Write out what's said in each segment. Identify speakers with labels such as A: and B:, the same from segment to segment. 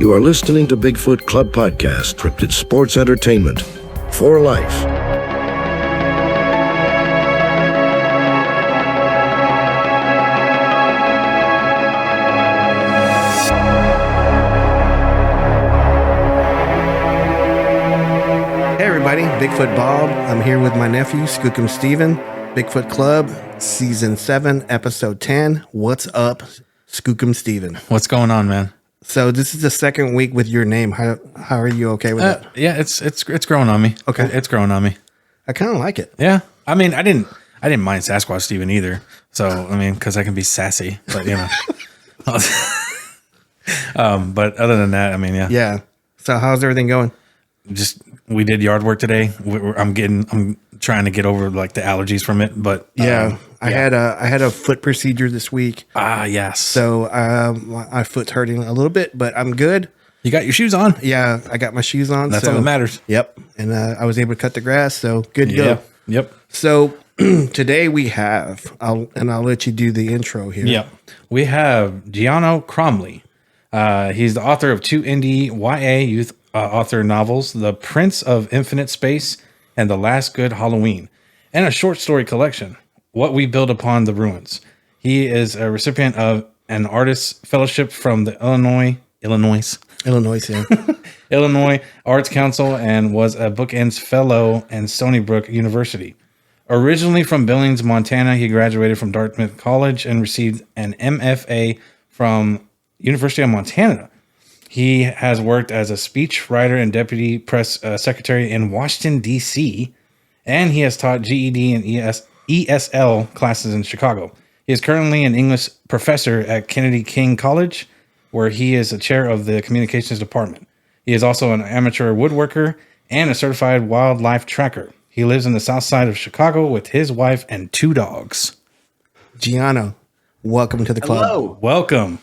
A: You are listening to Bigfoot Club Podcast, scripted sports entertainment for life.
B: Hey everybody, Bigfoot Bob. I'm here with my nephew, Skookum Steven. Bigfoot Club, Season 7, Episode 10. What's up, Skookum Steven?
C: What's going on, man?
B: So this is the second week with your name. How are you okay with it?
C: Yeah, it's growing on me.
B: Okay.
C: It's growing on me.
B: I kind of like it.
C: Yeah. I mean, I didn't mind Sasquatch Steven either. So, I mean, because I can be sassy, but you know. But other than that, I mean, yeah.
B: Yeah. So how's everything going?
C: Just we did yard work today. I'm trying to get over like the allergies from it, but
B: Yeah. I had a foot procedure this week.
C: Ah, yes.
B: So my foot's hurting a little bit, but I'm good.
C: You got your shoes on?
B: Yeah, I got my shoes on.
C: That's all that matters.
B: Yep. And I was able to cut the grass, so good to go.
C: Yep.
B: So today we have, I'll let you do the intro here.
C: Yep. We have Giano Cromley. He's the author of 2 indie YA youth author novels, The Prince of Infinite Space and The Last Good Halloween, and a short story collection, What We Build Upon the Ruins. He is a recipient of an artist's fellowship from the Illinois Arts Council and was a Bookends Fellow at Stony Brook University. Originally from Billings, Montana, he graduated from Dartmouth College and received an MFA from University of Montana. He has worked as a speech writer and deputy press secretary in Washington, D.C., and he has taught GED and ESL classes in Chicago. He is currently an English professor at Kennedy King College, where he is a chair of the communications department. He is also an amateur woodworker and a certified wildlife tracker. He lives in the south side of Chicago with his wife and 2 dogs.
B: Giano, welcome to the club.
D: Hello.
C: Welcome.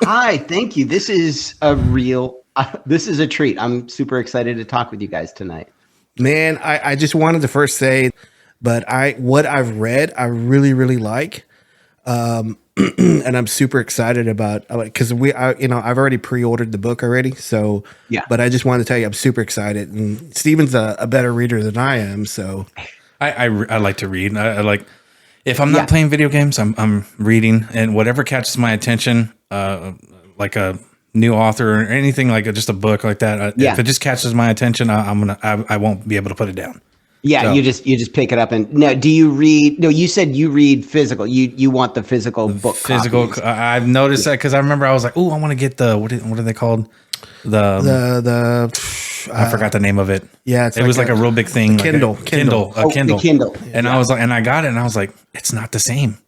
D: Hi, thank you. This is a treat. I'm super excited to talk with you guys tonight.
B: Man, I just wanted to first say, but what I've read, I really, really like. And I'm super excited about because I've already pre-ordered the book already. So yeah, but I just wanted to tell you, I'm super excited. And Steven's a better reader than I am. So
C: I like to read. I like, if I'm not playing video games, I'm reading, and whatever catches my attention, like a new author or anything like just a book like that. If it just catches my attention, I won't be able to put it down.
D: Yeah, so, you just pick it up. And now, do you read? No, you said you read physical. You want the physical book.
C: Physical. I've noticed that because I remember I was like, oh, I want to get the what are they called? I forgot the name of it.
B: Yeah,
C: it was like a real big thing.
B: Kindle.
C: Kindle.
D: The Kindle.
C: And I was like, and I got it, and I was like, it's not the same.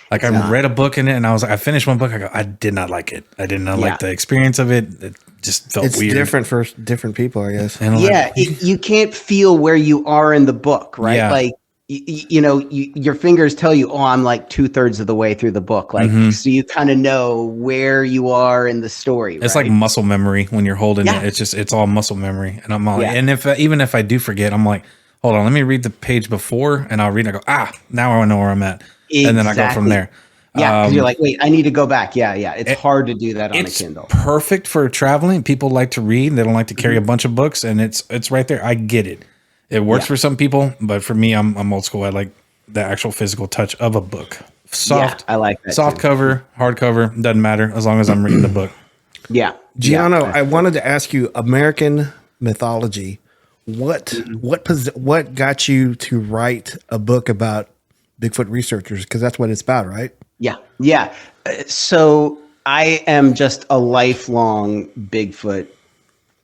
C: Like I read a book in it, and I was like, I finished one book. I go, I did not like it. I did not like the experience of it. It just felt weird.
B: It's different for different people, I guess.
C: And
D: you can't feel where you are in the book, right?
C: Yeah.
D: Like your fingers tell you, oh, I'm like 2/3 of the way through the book. Like, so you kind of know where you are in the story.
C: It's
D: right?
C: like muscle memory when you're holding it. It's all muscle memory, and I'm all and even if I do forget, I'm like, hold on, let me read the page before, and I'll read. And I go, now I know where I'm at. Exactly. And then I go from there.
D: Yeah, because you're like, wait, I need to go back. Yeah. It's hard to do that on a Kindle.
C: It's perfect for traveling. People like to read. They don't like to carry a bunch of books, and it's right there. I get it. It works for some people, but for me, I'm old school. I like the actual physical touch of a book. Soft.
D: I like that.
C: Soft cover, hardcover, doesn't matter as long as I'm reading the book.
D: Yeah.
B: Giano, I wanted to ask you, American Mythology. What got you to write a book about Bigfoot researchers? Because that's what it's about, right?
D: Yeah. So I am just a lifelong Bigfoot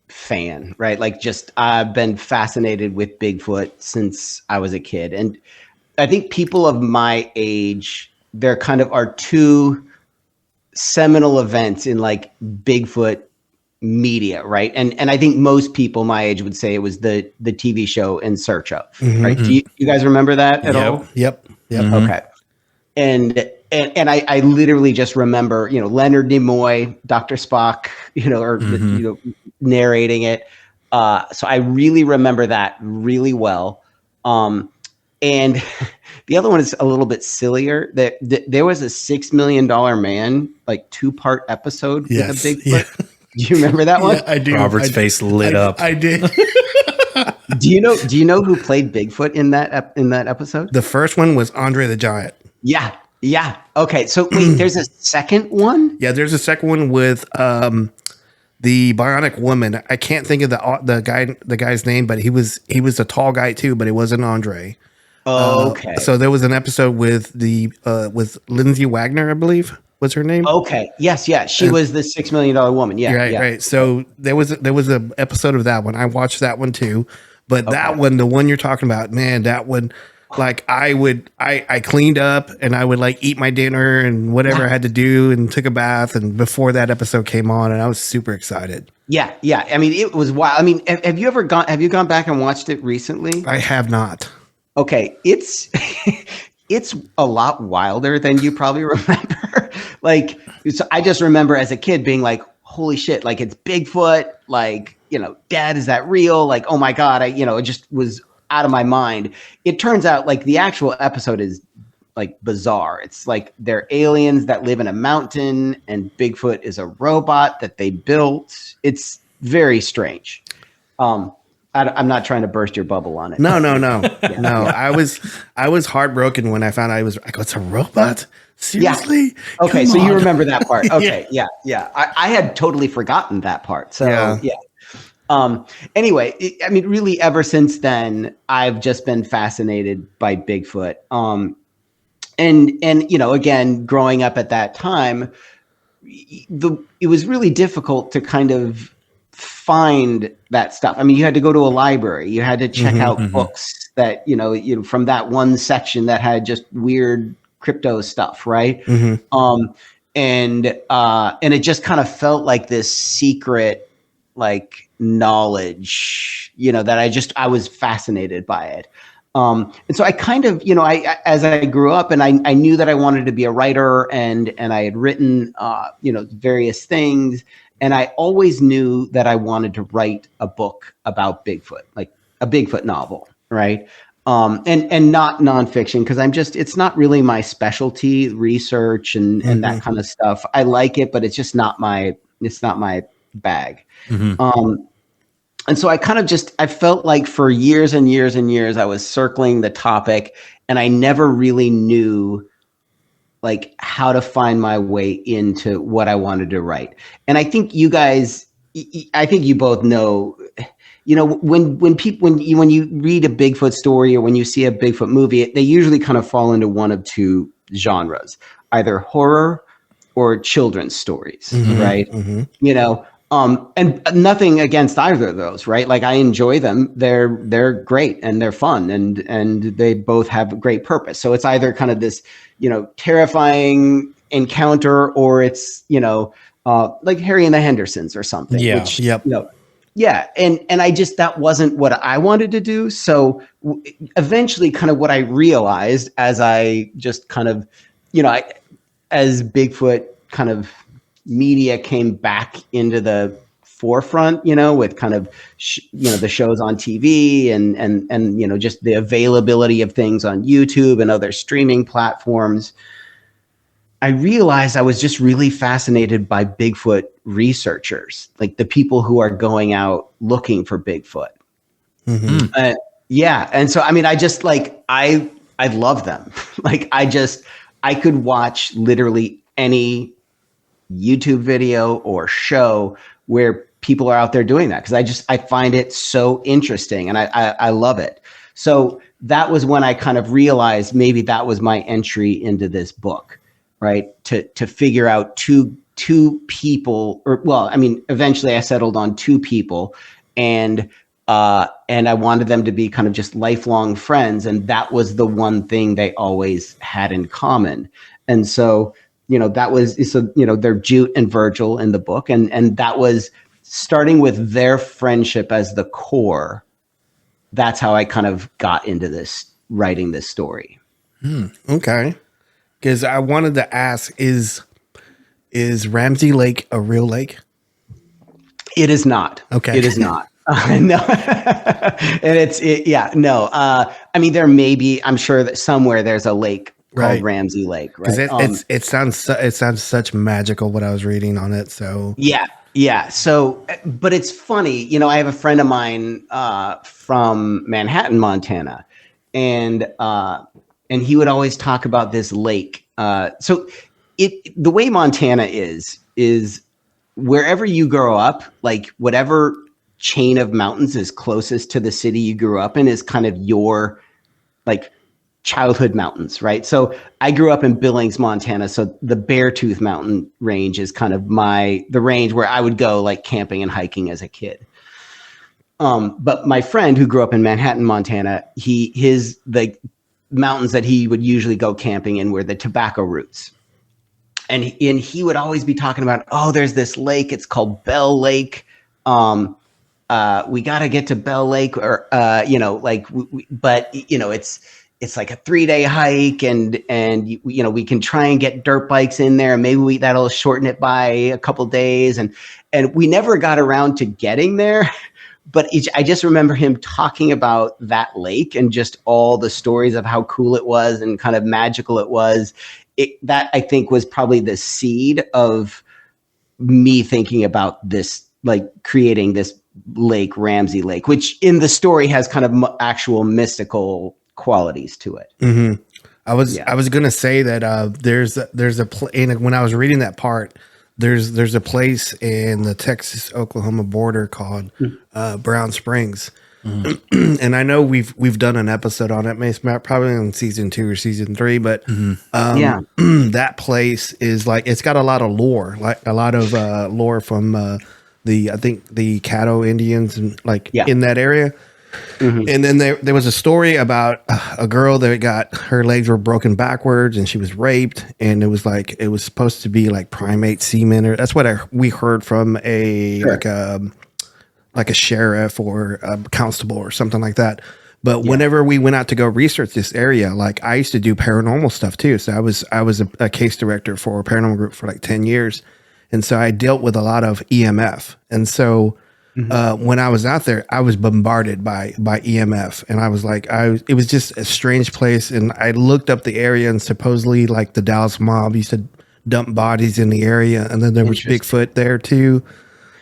D: fan, right? Like I've been fascinated with Bigfoot since I was a kid. And I think people of my age, there kind of are 2 seminal events in like Bigfoot media, right? And I think most people my age would say it was the TV show In Search Of, right? Do you guys remember that at all?
B: Yep.
D: Okay. And I literally just remember, Leonard Nimoy, Dr. Spock, narrating it. So I really remember that really well. And the other one is a little bit sillier. There was a $6 Million Man, like 2-part episode with a Bigfoot. Do you remember that one?
B: Yeah, I do.
C: Robert's face lit up.
B: I did.
D: Do you know who played Bigfoot in that episode?
B: The first one was Andre the Giant.
D: Yeah. Yeah. Okay. So wait, there's a second one?
B: Yeah, there's a second one with the Bionic Woman. I can't think of the guy's name, but he was a tall guy too, but it wasn't Andre.
D: Okay.
B: So there was an episode with with Lindsay Wagner, I believe was her name.
D: Okay. Yes. Yeah. She was the $6 million woman. Yeah.
B: Right.
D: Yeah.
B: Right. So there was an episode of that one. I watched that one too, but that one, the one you're talking about, man, that one, like I cleaned up and I would like eat my dinner and whatever I had to do and took a bath, and before that episode came on, and I was super excited.
D: Yeah. Yeah. I mean, it was wild. I mean, have you gone back and watched it recently?
B: I have not.
D: Okay. It's a lot wilder than you probably remember. Like, so I just remember as a kid being like, holy shit, like it's Bigfoot, like, Dad, is that real? Like, oh my God, it just was out of my mind. It turns out like the actual episode is like bizarre. It's like they're aliens that live in a mountain and Bigfoot is a robot that they built. It's very strange. I'm not trying to burst your bubble on it.
B: No. Yeah. No. I was heartbroken when I found out it's a robot. Seriously?
D: Yeah. Okay,
B: Come
D: so
B: on.
D: you remember that part. Okay, yeah. I had totally forgotten that part. So yeah. Anyway, I mean, really, ever since then, I've just been fascinated by Bigfoot. And again, growing up at that time, it was really difficult to kind of find that stuff. I mean, you had to go to a library. You had to check out books that from that one section that had just weird crypto stuff, right? And it just kind of felt like this secret, like knowledge, that I was fascinated by it. And so I kind of, as I grew up and I knew that I wanted to be a writer and I had written, various things. And I always knew that I wanted to write a book about Bigfoot, like a Bigfoot novel, right? And not nonfiction, because it's not really my specialty, research and that kind of stuff. I like it, but it's just not my bag. And so I kind of I felt like for years and years and years, I was circling the topic and I never really knew like how to find my way into what I wanted to write. And I think you guys, I think you both know, when you read a Bigfoot story or when you see a Bigfoot movie, they usually kind of fall into one of two genres, either horror or children's stories, right? And nothing against either of those, right? Like I enjoy them. They're great and they're fun and they both have great purpose. So it's either kind of this, terrifying encounter or it's, like Harry and the Hendersons or something.
C: Yeah.
D: Which, yeah. And I just, that wasn't what I wanted to do. So eventually kind of what I realized as I just kind of, as Bigfoot kind of media came back into the forefront, with kind of, the shows on TV and just the availability of things on YouTube and other streaming platforms, I realized I was just really fascinated by Bigfoot researchers, like the people who are going out looking for Bigfoot. And so, I mean, I just like, I love them. Like, I could watch literally any YouTube video or show where people are out there doing that. Cause I find it so interesting and I love it. So that was when I kind of realized maybe that was my entry into this book, right? To figure out two people eventually I settled on two people and I wanted them to be kind of just lifelong friends. And that was the one thing they always had in common. And so, they're Jute and Virgil in the book. And that was starting with their friendship as the core. That's how I kind of got into writing this story.
B: Okay. Because I wanted to ask, is Ramsey Lake a real lake?
D: It is not.
B: Okay.
D: It is not. No. And no. I mean, there may be, I'm sure that somewhere there's a lake called Ramsey Lake, right?
B: Because it sounds such magical what I was reading on it. So
D: yeah. Yeah. So, but it's funny, I have a friend of mine from Manhattan, Montana, and he would always talk about this lake. So, the way Montana is wherever you grow up, like whatever chain of mountains is closest to the city you grew up in is kind of your like childhood mountains, right? So I grew up in Billings, Montana. So the Beartooth Mountain range is kind of the range where I would go like camping and hiking as a kid. But my friend who grew up in Manhattan, Montana, his mountains that he would usually go camping in were the Tobacco Roots. And he would always be talking about, oh, there's this lake. It's called Bell Lake. We got to get to Bell Lake but it's like a 3-day hike and we can try and get dirt bikes in there. Maybe that'll shorten it by a couple days. And we never got around to getting there. But I just remember him talking about that lake and just all the stories of how cool it was and kind of magical it was. That I think was probably the seed of me thinking about this, like creating this lake, Ramsey Lake, which in the story has kind of actual mystical qualities to it.
B: Mm-hmm. I was going to say that there's a when I was reading that part, there's a place in the Texas-Oklahoma border called Brown Springs. Mm-hmm. And I know we've done an episode on it, probably on season 2 or season 3, but that place is like, it's got a lot of lore, like a lot of lore from I think the Caddo Indians and in that area. Mm-hmm. And then there was a story about a girl that got her legs were broken backwards and she was raped, and it was supposed to be like primate semen, or that's what we heard from like a sheriff or a constable or something like that. But whenever we went out to go research this area, like I used to do paranormal stuff too. So I was a case director for a paranormal group for like 10 years. And so I dealt with a lot of EMF. And so when I was out there, I was bombarded by EMF, and I was like, it was just a strange place. And I looked up the area, and supposedly like the Dallas mob used to dump bodies in the area. And then there was Bigfoot there too.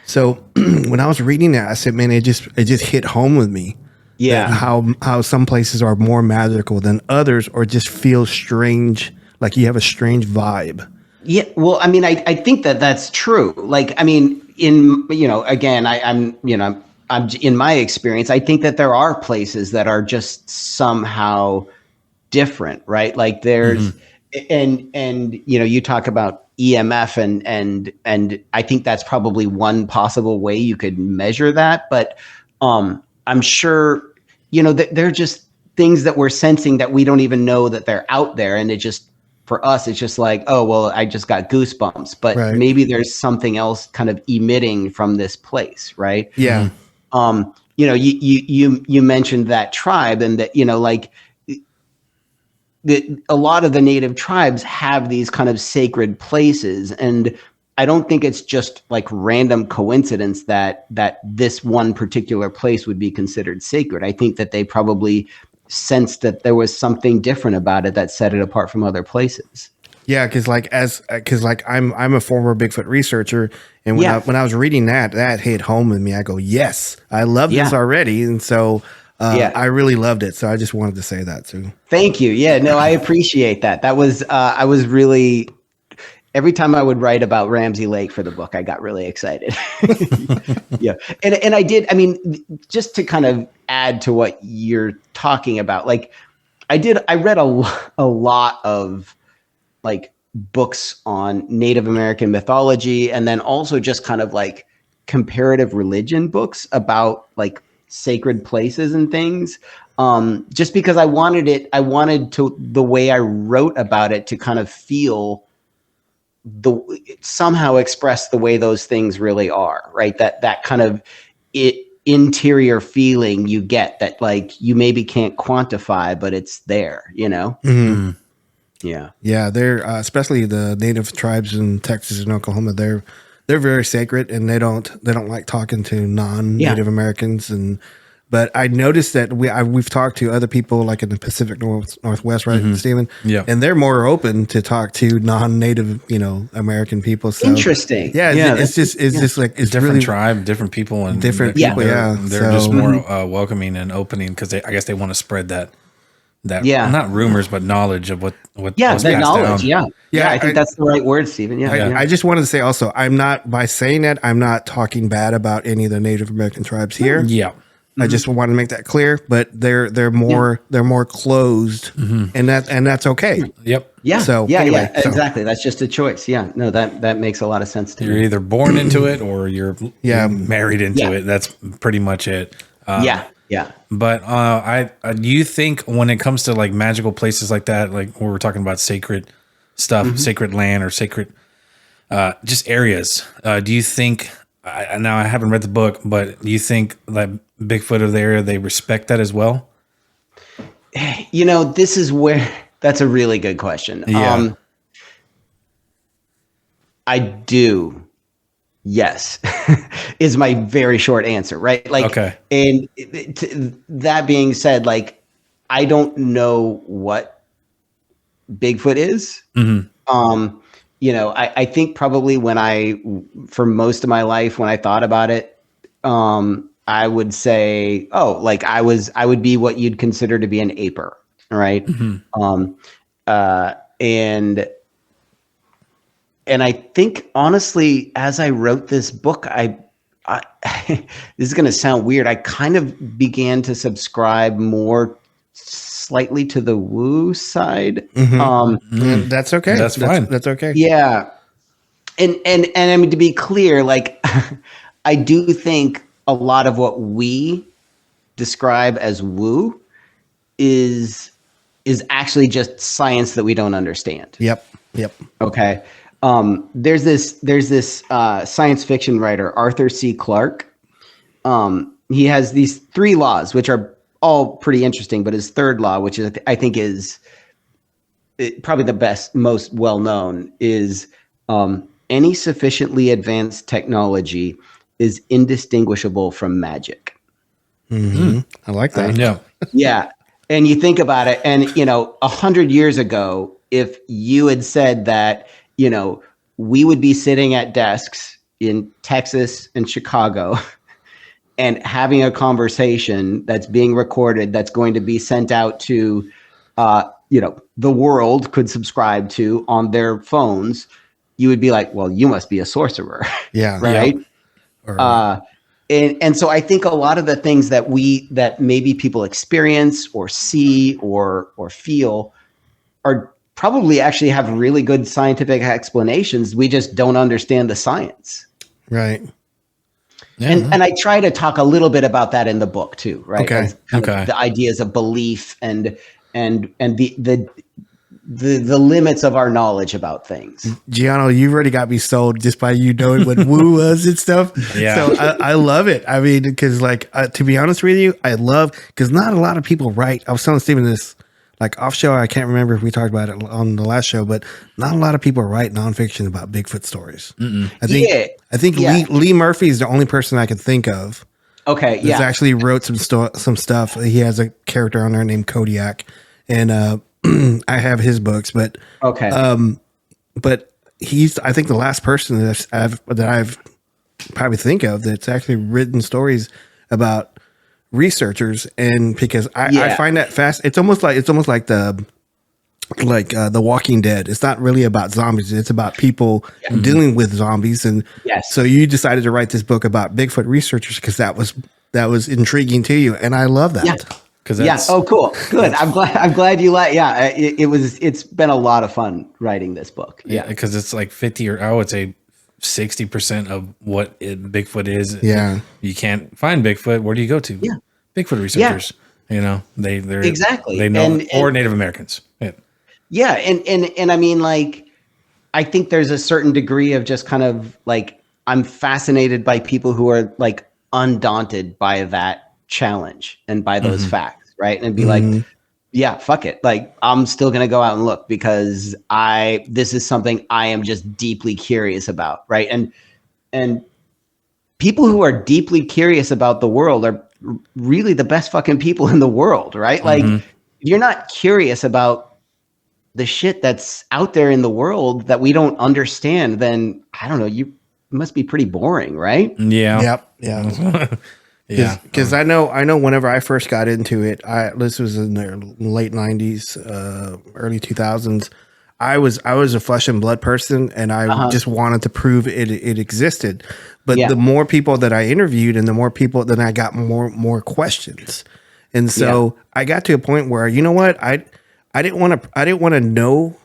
B: So when I was reading that, I said, man, it just hit home with me. Yeah. How some places are more magical than others, or just feel strange. Like you have a strange vibe.
D: Yeah. Well, I mean, I think that's true. Like, I mean, again, I'm in my experience, I think that there are places that are just somehow different, right? Like there's, and you talk about EMF and I think that's probably one possible way you could measure that. But I'm sure, that they're just things that we're sensing that we don't even know that they're out there. And for us, it's just like, oh, well, I just got goosebumps, but maybe there's something else kind of emitting from this place. Right.
B: Yeah.
D: You mentioned that tribe, and that, a lot of the native tribes have these kind of sacred places. And I don't think it's just like random coincidence that this one particular place would be considered sacred. I think that they probably sensed that there was something different about it that set it apart from other places.
B: Yeah, because I'm a former Bigfoot researcher, and when I was reading that hit home with me. I go, yes, I love this already, and so I really loved it. So I just wanted to say that too.
D: Thank you. Yeah, no, I appreciate that. That was I was really. Every time I would write about Ramsey Lake for the book, I got really excited. Yeah. And I did, I mean, just to kind of add to what you're talking about, like I read a lot of like books on Native American mythology, and then also just kind of like comparative religion books about like sacred places and things. Just because I wanted the way I wrote about it to kind of feel somehow express the way those things really are, right? That kind of interior feeling you get that like you maybe can't quantify, but it's there,
B: Mm-hmm.
D: Yeah.
B: They're especially the native tribes in Texas and Oklahoma. They're very sacred, and they don't like talking to non-Native Americans, and But I noticed that we've talked to other people like in the Pacific Northwest, right, Stephen?
C: Yeah.
B: And they're more open to talk to non-native, American people. So
D: Interesting.
B: Yeah, it's just like it's
C: different
B: really
C: tribe, different people, and
B: different people. Yeah,
C: they're just more welcoming and opening because I guess they want to spread that not rumors but knowledge of what
D: the
C: passed
D: knowledge.
C: down.
D: I think that's the right word, Stephen.
B: I just wanted to say also, by saying that, I'm not talking bad about any of the Native American tribes here.
C: Yeah.
B: I just want to make that clear, but they're more closed, and that's okay.
C: Yep.
D: Yeah.
B: So
D: exactly. That's just a choice. Yeah. No, that makes a lot of sense to me.
C: You're either born into it or you're married into it. That's pretty much it.
D: Yeah.
C: But do you think when it comes to like magical places like that, like where we're talking about sacred stuff, sacred land or sacred just areas, do you think? Now I haven't read the book, but do you think that Bigfoot of the area, they respect that as well?
D: This is where that's a really good question.
C: Yeah.
D: I do. Yes, is my very short answer, right? Like,
C: okay.
D: And that being said, like, I don't know what Bigfoot is. I think probably for most of my life, when I thought about it, I would say, I would be what you'd consider to be an aper, right? And I think honestly, as I wrote this book, I this is going to sound weird. I kind of began to subscribe more slightly to the woo side.
B: That's okay.
C: That's fine.
B: That's okay.
D: Yeah. And I mean, to be clear, like, I do think a lot of what we describe as woo is actually just science that we don't understand.
B: Yep.
D: Okay. There's this science fiction writer, Arthur C. Clarke. He has these 3 laws, which are all pretty interesting, but his 3rd law, which is, I think is probably the best, most well-known, is any sufficiently advanced technology is indistinguishable from magic.
B: I like that.
C: Yeah.
D: Yeah. And you think about it, and 100 years ago, if you had said that, we would be sitting at desks in Texas and Chicago and having a conversation that's being recorded, that's going to be sent out to, the world could subscribe to on their phones, you would be like, well, you must be a sorcerer.
B: Yeah.
D: Right.
B: Yep.
D: And so I think a lot of the things that maybe people experience or see or feel are probably actually have really good scientific explanations. We just don't understand the science.
B: Right.
C: Yeah.
D: And I try to talk a little bit about that in the book too, right?
B: Okay.
D: The ideas of belief and the limits of our knowledge about things.
B: Giano, you've already got me sold just by knowing what woo was and stuff.
C: Yeah.
B: So I love it. I mean, because to be honest with you, because not a lot of people write. I was telling Stephen this off show. I can't remember if we talked about it on the last show, but not a lot of people write nonfiction about Bigfoot stories. I think Lee Murphy is the only person I can think of.
D: Okay. Yeah.
B: That's actually wrote some stuff. He has a character on there named Kodiak, and I have his books, but
D: okay.
B: But he's, I think, the last person that I've probably think of that's actually written stories about researchers, and because I find that fast. It's almost like the Walking Dead. It's not really about zombies. It's about people dealing with zombies, and so you decided to write this book about Bigfoot researchers because that was intriguing to you, and I love that.
D: Yeah. Oh, cool. Good. I'm glad you like. Yeah. It's been a lot of fun writing this book.
C: Yeah. Because it's like 50 or I would say 60% of what Bigfoot is.
B: Yeah.
C: You can't find Bigfoot. Where do you go to?
D: Yeah.
C: Bigfoot researchers. Yeah. They're
D: exactly.
C: They know, or Native Americans. Yeah.
D: Yeah. And I mean, I think there's a certain degree of just kind of I'm fascinated by people who are undaunted by that challenge and by those facts, right? And be like, yeah, fuck it. I'm still going to go out and look because this is something I am just deeply curious about, right? And people who are deeply curious about the world are really the best fucking people in the world, right? Like, if you're not curious about the shit that's out there in the world that we don't understand, then I don't know, you must be pretty boring, right?
C: Yeah.
B: Yep. Yeah.
C: Yeah.
B: Because I know whenever I first got into it, this was in the late 90s, early 2000s. I was a flesh and blood person, and I just wanted to prove it existed. But the more people that I interviewed, and the more people, then I got more questions. And so I got to a point where, you know what, I didn't want to know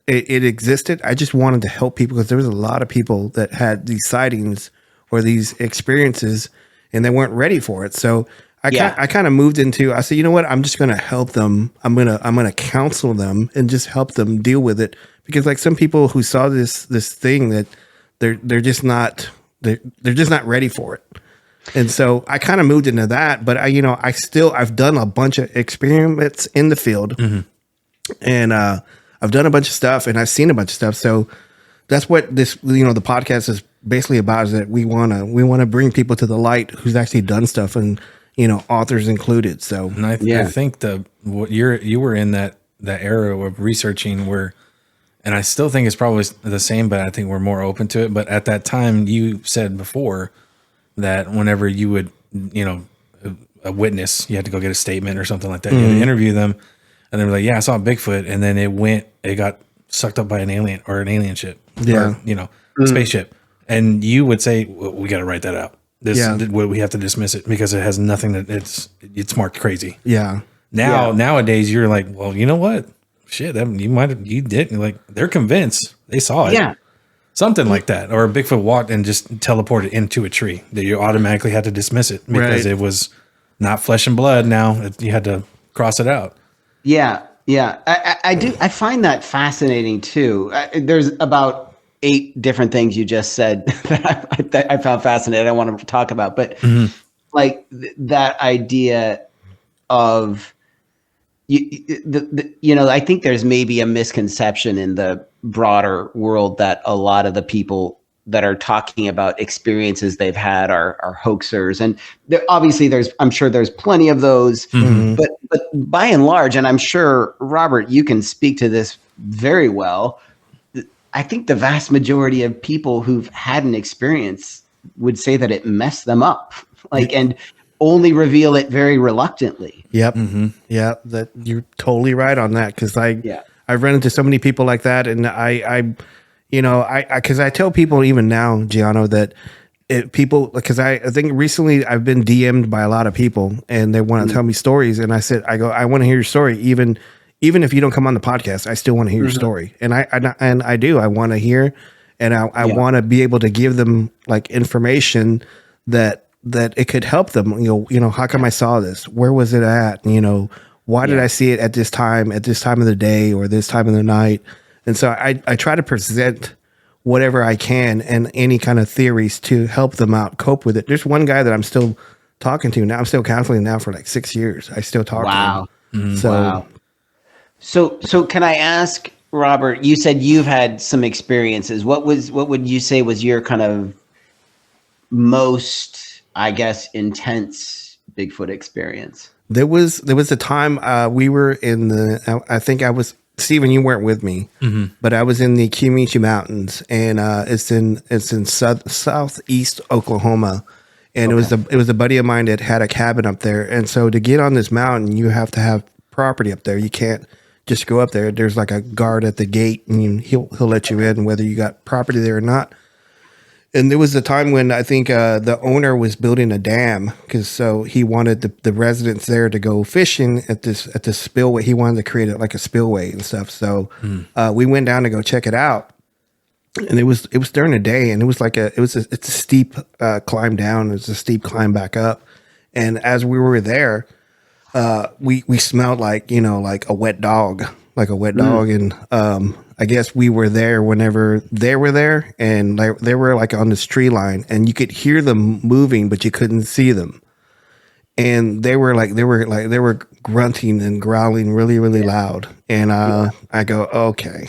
B: it existed. I just wanted to help people, because there was a lot of people that had these sightings or these experiences, and they weren't ready for it. So I kind of moved into, I said, you know what, I'm just going to help them. I'm going to counsel them and just help them deal with it. Because like some people who saw this thing, that they're just not ready for it. And so I kind of moved into that, but I've done a bunch of experiments in the field, and I've done a bunch of stuff, and I've seen a bunch of stuff. So that's what this, the podcast is basically about, is that we want to bring people to the light who's actually done stuff, and, authors included. So,
C: and I think you were in that era of researching where, and I still think it's probably the same, but I think we're more open to it. But at that time, you said before that whenever you would, a witness, you had to go get a statement or something like that. You had to interview them, and they were like, "Yeah, I saw a Bigfoot," and then it got sucked up by an alien or an alien ship, or, spaceship, and you would say, well, "We got to write that out. We have to dismiss it because it has nothing that it's marked crazy."
B: Yeah.
C: Nowadays, you're like, well, you know what? Shit, you did. Like, they're convinced they saw it.
D: Yeah.
C: Something like that. Or a Bigfoot walked and just teleported into a tree, that you automatically had to dismiss it because it was not flesh and blood. Now you had to cross it out.
D: Yeah. Yeah. I do. I find that fascinating too. There's about 8 different things you just said that I found fascinating. I want to talk about, but like that idea of, I think there's maybe a misconception in the broader world that a lot of the people that are talking about experiences they've had are hoaxers, and obviously I'm sure there's plenty of those, but by and large, and I'm sure Robert, you can speak to this very well, I think the vast majority of people who've had an experience would say that it messed them up, and only reveal it very reluctantly.
B: Yep. Yeah, that you're totally right on that. Cause I've run into so many people like that. And cause I tell people even now, Giano, that cause I think recently I've been DM'd by a lot of people, and they want to tell me stories. And I said, I want to hear your story. Even if you don't come on the podcast, I still want to hear your story. And I do, I want to hear, and I want to be able to give them like information that it could help them. How come I saw this? Where was it at? Why did I see it at this time of the day or this time of the night? And so I try to present whatever I can and any kind of theories to help them out, cope with it. There's one guy that I'm still talking to now. I'm still counseling now for like 6 years. I still talk to him. So,
D: So can I ask, Robert, you said you've had some experiences. What would you say was your kind of most, I guess, intense Bigfoot experience? There was
B: a time we were in I think I was, Stephen, you weren't with me, but I was in the Comanche Mountains, and it's in southeast Oklahoma, and it was a buddy of mine that had a cabin up there, and so to get on this mountain, you have to have property up there. You can't just go up there. There's like a guard at the gate, and he'll let you in whether you got property there or not. And there was a time when I think the owner was building a dam, because so he wanted the residents there to go fishing at this spillway. He wanted to create it like a spillway and stuff. So we went down to go check it out, and it was during the day, and it was like it's a steep climb down. It's a steep climb back up, and as we were there, we smelled like a wet dog, and I guess we were there whenever they were there, and they were like on this tree line, and you could hear them moving, but you couldn't see them. And they were grunting and growling really, really loud. And I go, okay,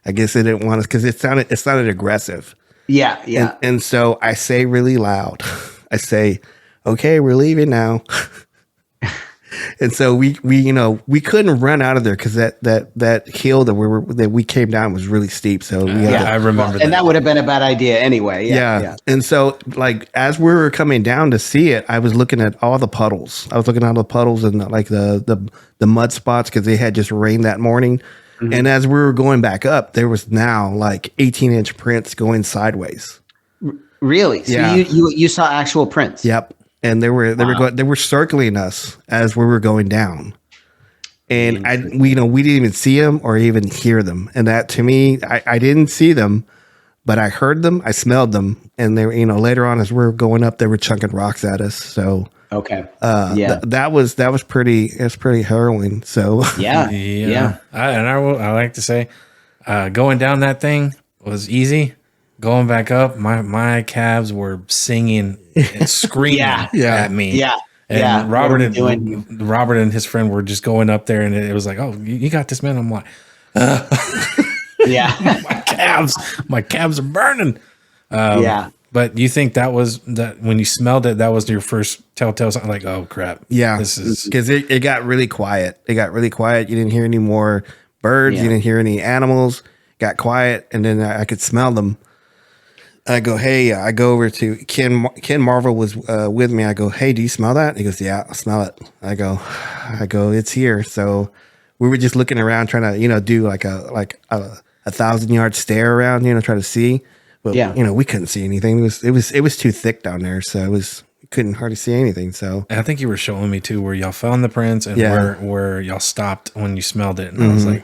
B: I guess they didn't want us, because it sounded aggressive.
D: Yeah.
B: And so I say really loud, I say, okay, we're leaving now. And so we couldn't run out of there because that hill that we came down was really steep. So we had
C: I remember that.
D: And that would have been a bad idea anyway. Yeah.
B: And so like as we were coming down to see it, I was looking at all the puddles. I was looking at all the puddles and like the mud spots because they had just rained that morning. Mm-hmm. And as we were going back up, there was now like 18-inch prints going sideways.
D: Really? So you saw actual prints?
B: Yep. And they were circling us as we were going down. And we didn't even see them or even hear them. And that to me, I didn't see them, but I heard them, I smelled them, and they were, later on as we were going up, they were chunking rocks at us. So
D: okay,
B: that was pretty harrowing. So
D: yeah.
C: I like to say, going down that thing was easy. Going back up, my calves were singing and screaming at me.
D: Yeah.
C: And Robert and his friend were just going up there, and it was like, "Oh, you got this, man." I'm like,
D: yeah,
C: my calves are burning. But you think that when you smelled it, that was your first telltale sign? Like, oh crap,
B: this is because it got really quiet. You didn't hear any more birds. You didn't hear any animals. Got quiet, and then I could smell them. I go, hey, I go over to Ken. Ken Marvel was with me. I go, hey, do you smell that? He goes, yeah, I smell it. I go, it's here. So we were just looking around, trying to, do like a 1,000-yard stare around, try to see. But we couldn't see anything. It was too thick down there, so we couldn't hardly see anything. So
C: I think you were showing me too where y'all found the prints and where y'all stopped when you smelled it, and I was like,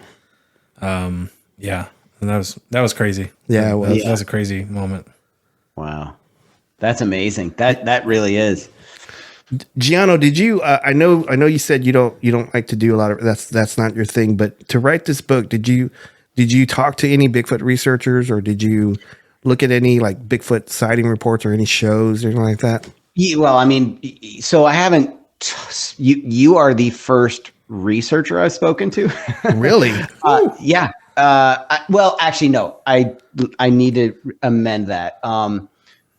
C: and that was crazy.
B: Yeah, it was.
C: That was a crazy moment.
D: Wow, that's amazing. That really is.
B: Giano, did you? I know you said you don't like to do a lot of that's not your thing. But to write this book, did you talk to any Bigfoot researchers, or did you look at any like Bigfoot sighting reports or any shows or anything like that?
D: Yeah, well, I mean, so I haven't. You are the first researcher I've spoken to.
B: Really?
D: Yeah. Well, actually, no. I need to amend that.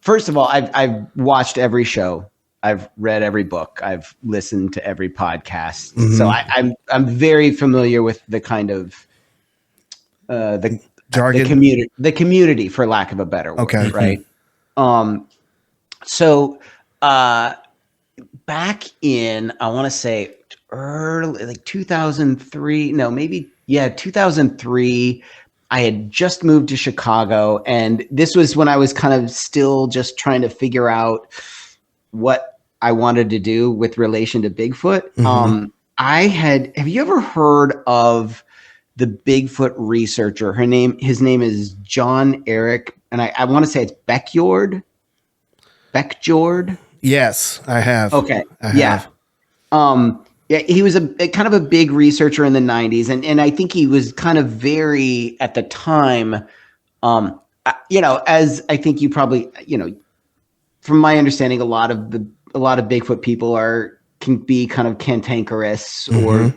D: First of all, I've watched every show. I've read every book. I've listened to every podcast. Mm-hmm. So I'm very familiar with the kind of the jargon, the community, for lack of a better word.
B: Okay.
D: Right. So back in, I want to say early, like 2003. No, maybe. Yeah, 2003, I had just moved to Chicago, and this was when I was kind of still just trying to figure out what I wanted to do with relation to Bigfoot. Mm-hmm. Have you ever heard of the Bigfoot researcher? His name is John Eric, and I want to say it's Beckjord.
B: Yes, I have.
D: Okay.
B: I have.
D: Yeah, he was a kind of a big researcher in the 90s. And I think he was kind of very, at the time, as I think you probably, from my understanding, a lot of Bigfoot people can be kind of cantankerous or,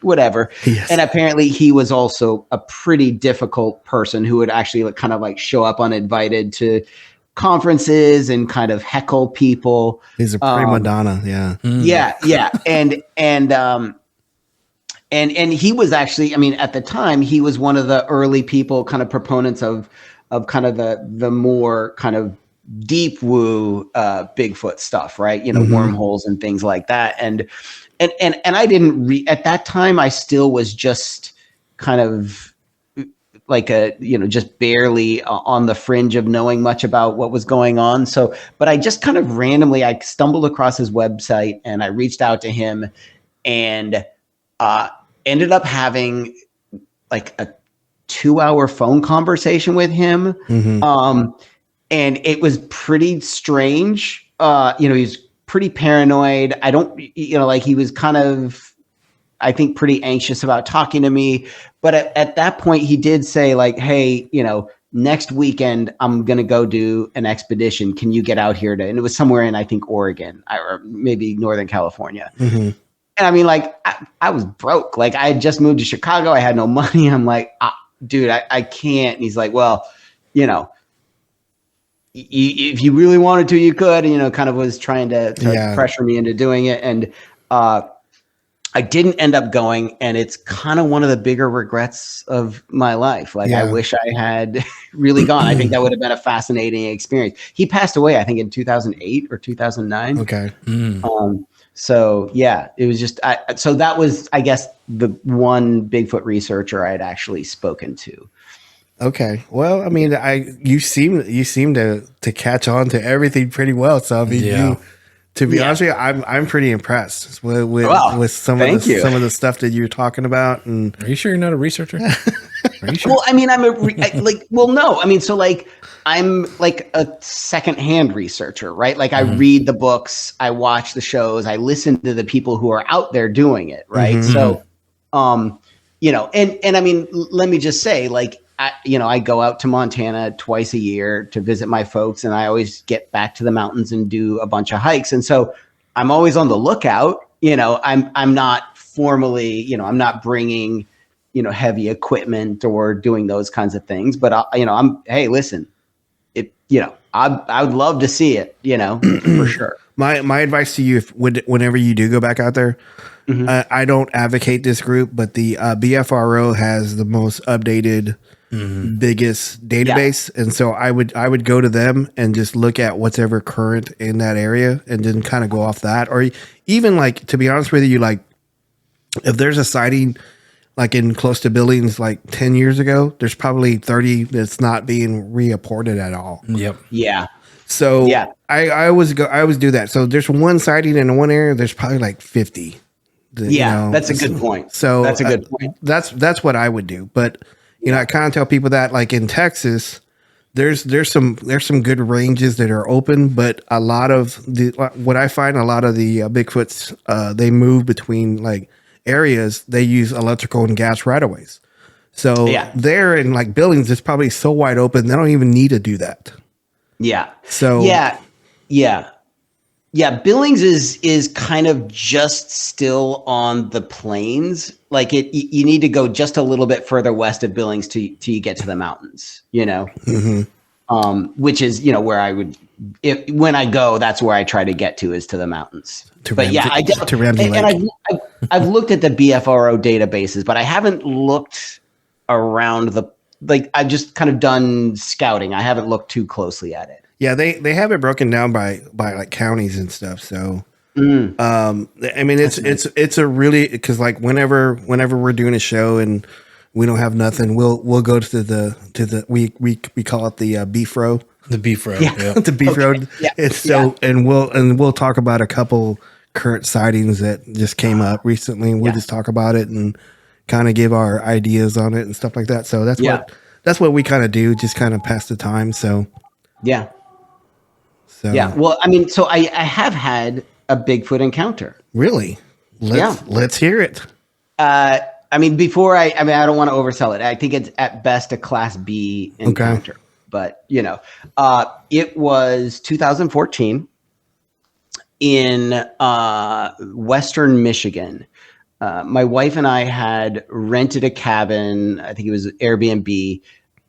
D: whatever. Yes. And apparently he was also a pretty difficult person who would actually kind of like show up uninvited to conferences and kind of heckle people.
B: He's a prima donna. Yeah.
D: Yeah. And he was actually, I mean, at the time he was one of the early people, kind of proponents of kind of the more kind of deep woo Bigfoot stuff, right? Wormholes and things like that. And I didn't at that time, I still was just kind of like just barely on the fringe of knowing much about what was going on. So, but I just kind of randomly, I stumbled across his website and I reached out to him and ended up having like a 2-hour phone conversation with him. Mm-hmm. And it was pretty strange. He's pretty paranoid. He was kind of, I think, pretty anxious about talking to me. But at that point, he did say like, hey, next weekend, I'm going to go do an expedition. Can you get out here and it was somewhere in, I think, Oregon or maybe Northern California. Mm-hmm. And I mean, like, I was broke. Like, I had just moved to Chicago. I had no money. I'm like, dude, I can't. And he's like, well, if you really wanted to, you could, kind of was trying to pressure me into doing it. And I didn't end up going, and it's kind of one of the bigger regrets of my life. Like, I wish I had really gone. I think that would have been a fascinating experience. He passed away, I think, in 2008 or 2009.
B: Okay.
D: So yeah, it was just, so that was, I guess, the one Bigfoot researcher I had actually spoken to.
B: Okay. Well, I mean, you seem to catch on to everything pretty well. So I mean, to be honest with you, I'm pretty impressed with some of the stuff that you're talking about. And
E: are you sure you're not a researcher? Are you sure?
D: Well, I mean, no. I mean, so like, I'm like a secondhand researcher, right? Like, I read the books, I watch the shows, I listen to the people who are out there doing it, right? So, and I mean, let me just say, like, I go out to Montana twice a year to visit my folks, and I always get back to the mountains and do a bunch of hikes. And so I'm always on the lookout. I'm not formally, I'm not bringing, heavy equipment or doing those kinds of things. But hey, listen, I would love to see it, for sure.
B: My advice to you, whenever you do go back out there, I don't advocate this group, but the BFRO has the most updated, biggest database, and so I would go to them and just look at what's ever current in that area, and then kind of go off that. Or even, like, to be honest with you, like, if there's a sighting like in close to Billings like 10 years ago, there's probably 30 that's not being reported at all.
E: Yep.
D: Yeah.
B: So I always do that. So there's one sighting in one area, there's probably like 50.
D: That's a good point.
B: So
D: that's a good point.
B: That's what I would do. But I kind of tell people that, like, in Texas, there's some good ranges that are open, but a lot of what I find, a lot of the Bigfoots, they move between like areas. They use electrical and gas right-of-ways. So there in like Billings, it's probably so wide open, they don't even need to do that. Yeah. So
D: Billings is kind of just still on the plains. Like, you need to go just a little bit further west of Billings till you get to the mountains, which is, where I would, when I go, that's where I try to get to, is to the mountains. I've looked at the BFRO databases, but I haven't looked around I've just kind of done scouting. I haven't looked too closely at it.
B: Yeah, they have it broken down by like counties and stuff. So, I mean, it's a really, because like whenever we're doing a show and we don't have nothing, we'll go to the we call it the beef row.
E: The beef row.
B: Yeah. The beef row. Yeah. It's so, and we'll talk about a couple current sightings that just came up recently, and we'll just talk about it and kind of give our ideas on it and stuff like that. So that's what we kind of do, just kind of pass the time. So
D: well, I mean, so I have had a Bigfoot encounter.
B: Really? Let's hear it.
D: I mean, I don't want to oversell it. I think it's at best a Class B encounter. Okay. But, it was 2014 in Western Michigan. My wife and I had rented a cabin. I think it was Airbnb,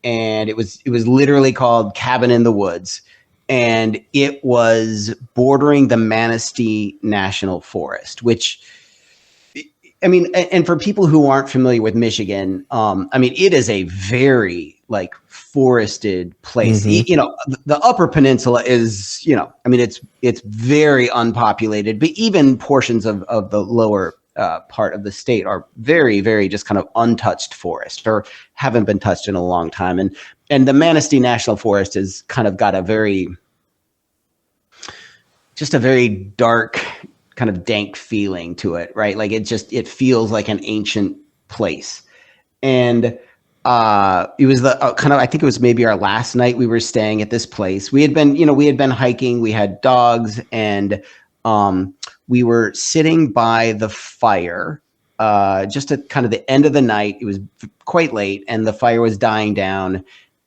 D: and it was literally called Cabin in the Woods. And it was bordering the Manistee National Forest, which, I mean, and for people who aren't familiar with Michigan, I mean, it is a very like forested place. The Upper Peninsula is, I mean, it's very unpopulated, but even portions of the lower part of the state are very, very just kind of untouched forest, or haven't been touched in a long time. And the Manistee National Forest has kind of got a very dark, kind of dank feeling to it, right? Like it feels like an ancient place. And it was I think it was maybe our last night we were staying at this place. We had been hiking, we had dogs, and we were sitting by the fire just at kind of the end of the night. It was quite late, and the fire was dying down.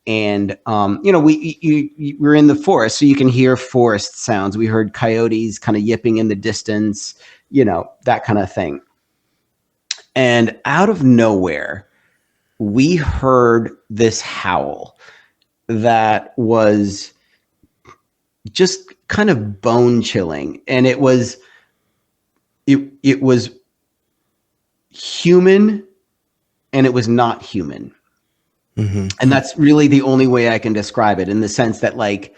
D: And, we were in the forest, so you can hear forest sounds. We heard coyotes kind of yipping in the distance, that kind of thing. And out of nowhere, we heard this howl that was just kind of bone chilling. And it was human, and it was not human. Mm-hmm. And that's really the only way I can describe it, in the sense that like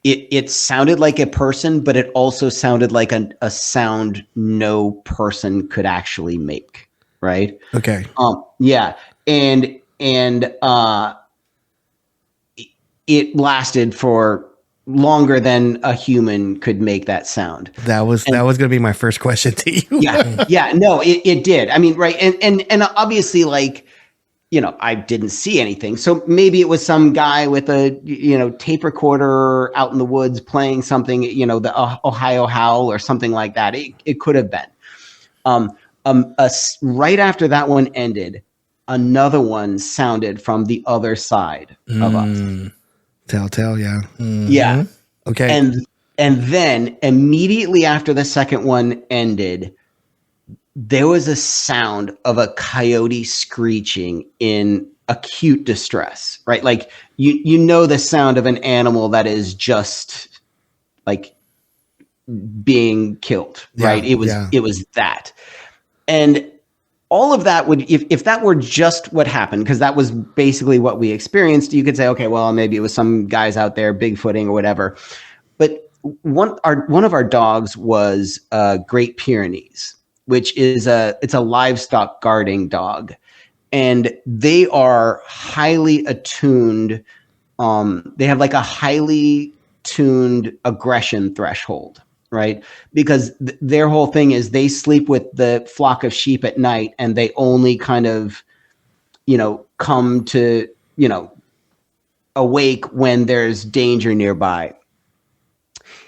D: it sounded like a person, but it also sounded like a sound no person could actually make. Right.
B: Okay.
D: Yeah. And it lasted for longer than a human could make that sound.
B: That was going to be my first question to you.
D: Yeah. No, it did. I mean, right. And obviously, like, you know, I didn't see anything. So maybe it was some guy with a, you know, tape recorder out in the woods playing something, you know, the Ohio Howl or something like that. It could have been. Right after that one ended, another one sounded from the other side of us.
B: Telltale, yeah.
D: Mm-hmm. Yeah.
B: Okay.
D: And then immediately after the second one ended, there was a sound of a coyote screeching in acute distress, right? Like you know the sound of an animal that is just like being killed, right? It was that. And all of that would, if that were just what happened, because that was basically what we experienced, you could say, okay, well, maybe it was some guys out there Bigfooting or whatever. But one of our dogs was Great Pyrenees, which is it's a livestock guarding dog, and they are highly attuned. They have like a highly tuned aggression threshold. Right? Because their whole thing is they sleep with the flock of sheep at night, and they only kind of, you know, come to, you know, awake when there's danger nearby.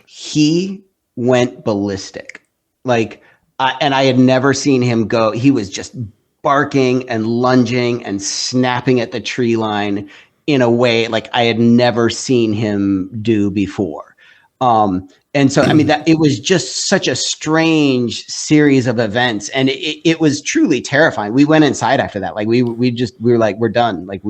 D: He went ballistic. Like, and I had never seen him go. He was just barking and lunging and snapping at the tree line in a way like I had never seen him do before. And so, I mean, that it was just such a strange series of events, and it was truly terrifying. We went inside after that. Like we were like, we're done. Like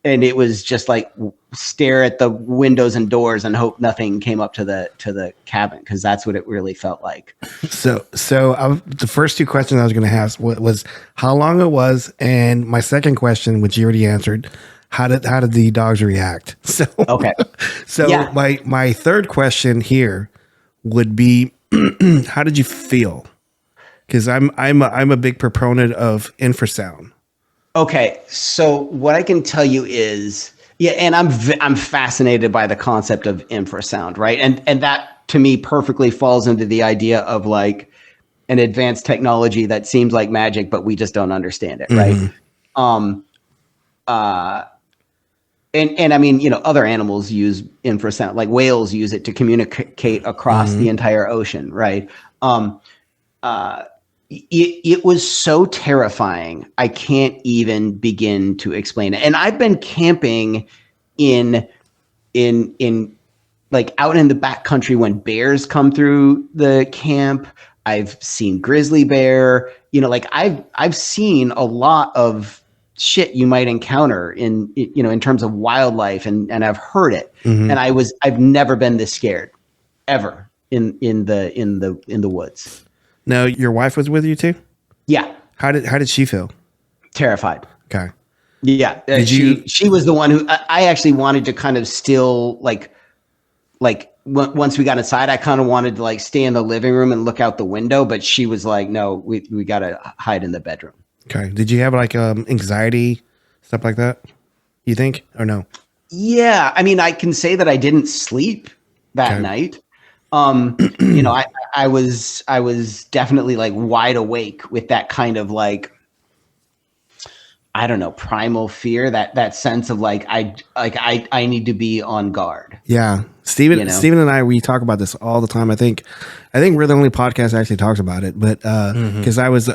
D: and it was just like stare at the windows and doors and hope nothing came up to the cabin. 'Cause that's what it really felt like.
B: So the first two questions I was going to ask was how long it was. And my second question, which you already answered, how did the dogs react? So
D: okay.
B: So yeah. my third question here would be, how did you feel? Because I'm a big proponent of infrasound.
D: Okay, so what I can tell you is, yeah, and I'm fascinated by the concept of infrasound, right? And that to me perfectly falls into the idea of like an advanced technology that seems like magic, but we just don't understand it, right? And I mean, you know, other animals use infrasound, like whales use it to communicate across the entire ocean, right? It was so terrifying. I can't even begin to explain it. And I've been camping in like out in the backcountry when bears come through the camp. I've seen grizzly bear, you know, like I've seen a lot of shit you might encounter in, you know, in terms of wildlife, and I've heard it. And I've never been this scared ever in the woods.
B: Now, your wife was with you too?
D: Yeah.
B: How did she feel?
D: Terrified.
B: Okay.
D: Yeah. She was the one who I actually wanted to kind of still like once we got inside, I kind of wanted to like stay in the living room and look out the window, but she was like, no, we got to hide in the bedroom.
B: Okay. Did you have like anxiety, stuff like that? You think, or no?
D: Yeah. I mean, I can say that I didn't sleep that night. You know, I was definitely like wide awake with that kind of like, I don't know, primal fear, that sense of like, I need to be on guard.
B: Yeah. Steven and I, we talk about this all the time. I think we're the only podcast that actually talks about it, but, cause I was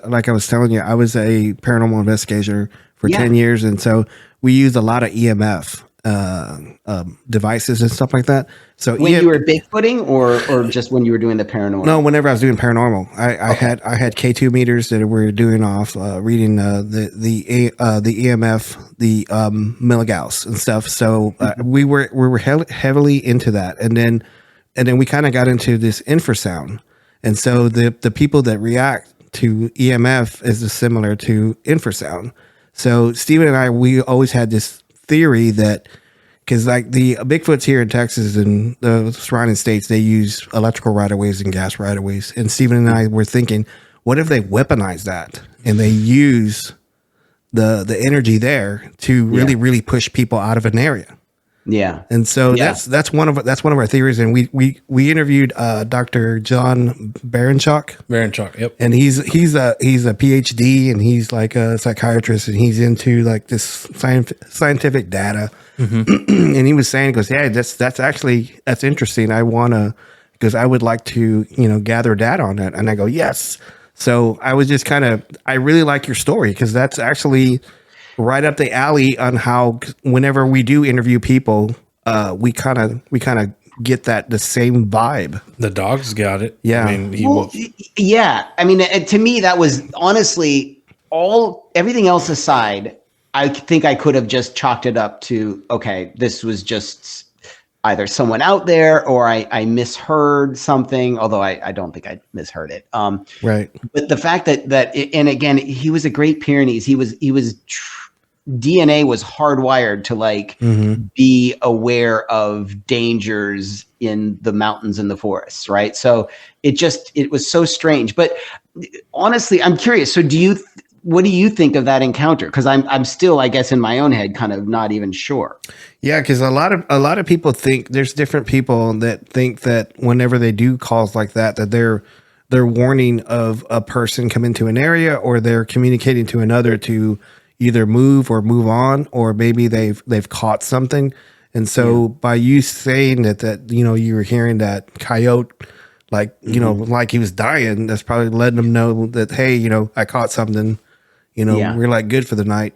B: telling you, I was a paranormal investigator for 10 years. And so we used a lot of EMF devices and stuff like that. So
D: when you were Bigfooting or just when you were doing the paranormal?
B: No, whenever I was doing paranormal, I had K2 meters that were doing off reading the EMF, the milligauss and stuff. So we were heavily into that, and then we kind of got into this infrasound, and so the people that react to EMF is similar to infrasound. So Steven and I, we always had this theory that, because like the Bigfoots here in Texas and the surrounding states, they use electrical right-of-ways and gas right-of-ways. And Steven and I were thinking, what if they weaponize that and they use the energy there to really push people out of an area?
D: Yeah.
B: And so that's one of our theories. And we interviewed Dr. John
E: Baranchuk, yep.
B: and he's a PhD, and he's like a psychiatrist, and he's into like this scientific data. And he was saying, he goes, yeah, that's interesting. Because I would like to, gather data on that. And I go, yes. So I was just I really like your story, because that's actually right up the alley on how whenever we do interview people, we kind of get the same vibe.
E: The dog's got it.
B: Yeah.
E: I mean,
D: yeah. I mean, to me, that was honestly everything else aside. I think I could have just chalked it up to, okay, this was just either someone out there or I misheard something, although I don't think I misheard it.
B: Right. But
D: the fact that and again, he was a great Pyrenees. He was DNA was hardwired to be aware of dangers in the mountains and the forests, right? So it was so strange. But honestly, I'm curious. So what do you think of that encounter? Because I'm still, I guess, in my own head, kind of not even sure.
B: Yeah, because a lot of people think there's different people that think that whenever they do calls like that they're warning of a person coming to an area, or they're communicating to another to either move or move on, or maybe they've caught something. And so by you saying that you were hearing that coyote, like like he was dying, that's probably letting them know that, hey, I caught something. We're like good for the night.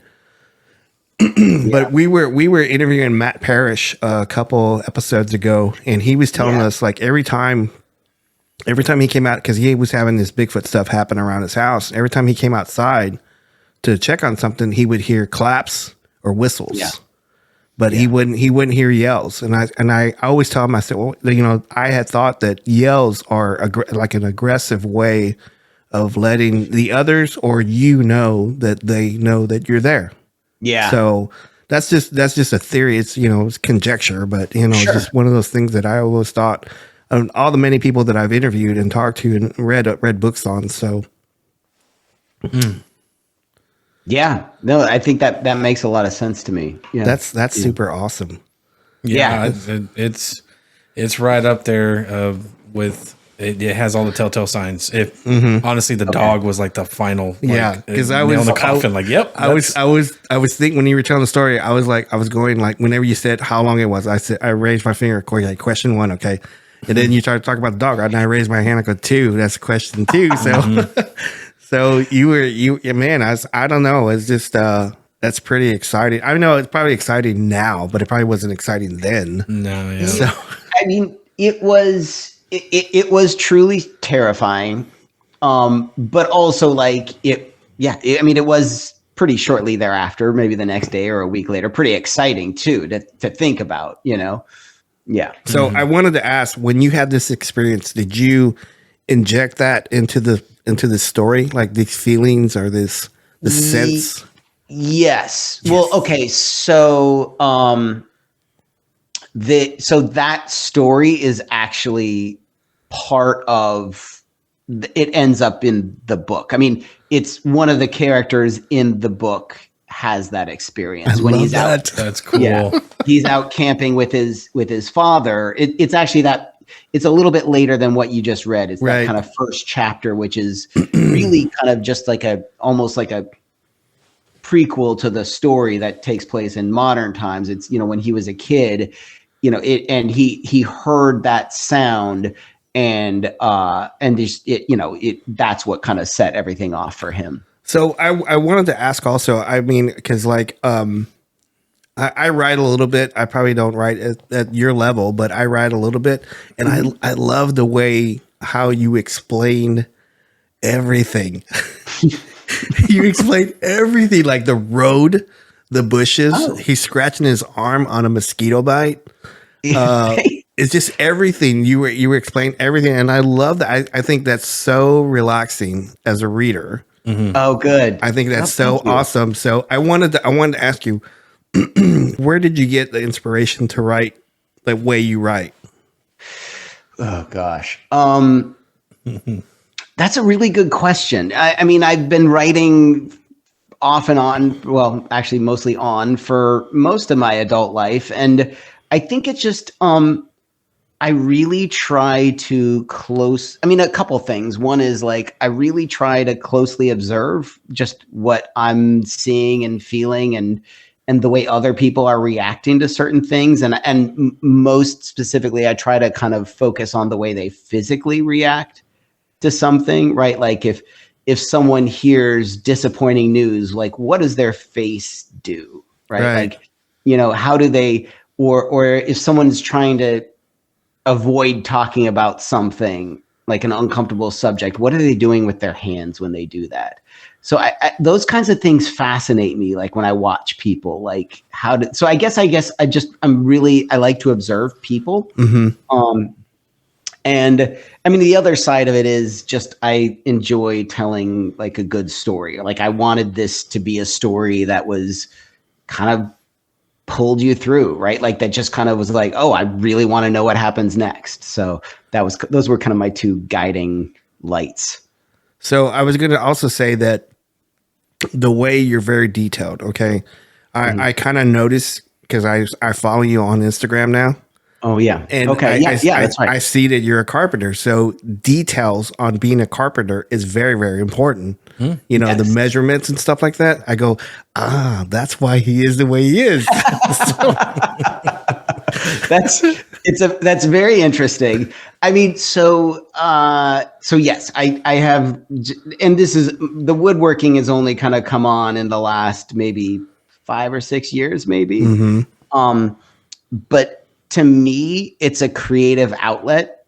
B: But we were interviewing Matt Parrish a couple episodes ago, and he was telling us like every time he came out, because he was having this Bigfoot stuff happen around his house. Every time he came outside to check on something, he would hear claps or whistles, but he wouldn't hear yells. And I always tell him, I said, well, I had thought that yells are like an aggressive way of letting the others or that they know that you're there. Yeah. So that's just a theory. It's it's conjecture, but it's just one of those things that I always thought. All the many people that I've interviewed and talked to and read books on. So.
D: Yeah, no, I think that makes a lot of sense to me. Yeah,
B: that's super awesome.
E: Yeah, it's right up there with. It has all the telltale signs. If honestly, the dog was like the final.
B: Because I was
E: on the coffin.
B: I was thinking when you were telling the story, I was going like whenever you said how long it was, I raised my finger. Like, question 1, okay, and then you started talking about the dog, and I raised my hand. I go 2. That's question 2. So. So I don't know. It's just, that's pretty exciting. I know it's probably exciting now, but it probably wasn't exciting then.
E: No, yeah.
B: So,
D: I mean, it was truly terrifying. But also it was pretty shortly thereafter, maybe the next day or a week later, pretty exciting too, to think about, Yeah.
B: So I wanted to ask, when you had this experience, did you inject that into the story, like these feelings or the sense?
D: Yes. Well, okay. So, that story is actually part of. It ends up in the book. I mean, it's one of the characters in the book has that experience when he's out.
E: That's cool.
D: Yeah, he's out camping with his father. It's actually that. It's a little bit later than what you just read. It's that kind of first chapter, which is really kind of just almost like a prequel to the story that takes place in modern times. It's, when he was a kid, and he heard that sound and just, that's what kind of set everything off for him.
B: So I wanted to ask also, I mean, cause I write a little bit. I probably don't write at your level, but I write a little bit, and I love the way how you explain everything. You explain everything, like the road, the bushes.
D: Oh.
B: He's scratching his arm on a mosquito bite. It's just everything. You were explaining everything, and I love that. I think that's so relaxing as a reader.
D: Oh, good.
B: I think that's so awesome. So I wanted to ask you, where did you get the inspiration to write the way you write?
D: Oh gosh. That's a really good question. I mean, I've been writing off and on, well, actually mostly on for most of my adult life. And I think it's just, I really try to a couple things. One is like, I really try to closely observe just what I'm seeing and feeling and the way other people are reacting to certain things. And most specifically, I try to kind of focus on the way they physically react to something, right? Like if someone hears disappointing news, like what does their face do, right? Like, how do they, or if someone's trying to avoid talking about something like an uncomfortable subject, what are they doing with their hands when they do that? So I those kinds of things fascinate me. Like when I watch people, like I guess I like to observe people. And I mean, the other side of it is just, I enjoy telling like a good story. Like I wanted this to be a story that was kind of pulled you through, right? Like that just kind of was like, oh, I really want to know what happens next. So those were kind of my two guiding lights.
B: So I was going to also say that the way you're very detailed. Okay. I kind of noticed because I follow you on Instagram now.
D: Oh yeah.
B: And
D: okay. That's right.
B: I see that you're a carpenter. So details on being a carpenter is very, very important. The measurements and stuff like that. I go, that's why he is the way he is.
D: That's very interesting. I mean, so yes, I have, and this is, the woodworking has only kind of come on in the last maybe 5 or 6 years, maybe. But to me, it's a creative outlet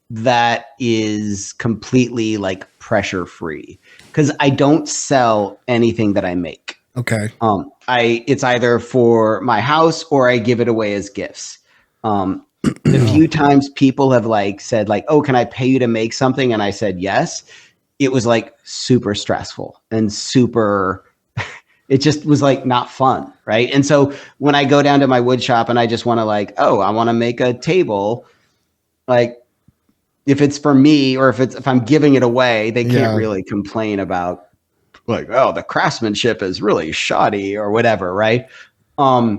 D: that is completely like pressure free because I don't sell anything that I make.
B: Okay.
D: It's either for my house or I give it away as gifts. The few times people have like said like, oh, can I pay you to make something? And I said, yes. It was like super stressful and super, it just was like not fun. Right. And so when I go down to my wood shop and I just want to like, oh, I want to make a table, like if it's for me or if I'm giving it away, they can't really complain about like, oh, the craftsmanship is really shoddy or whatever. Right. But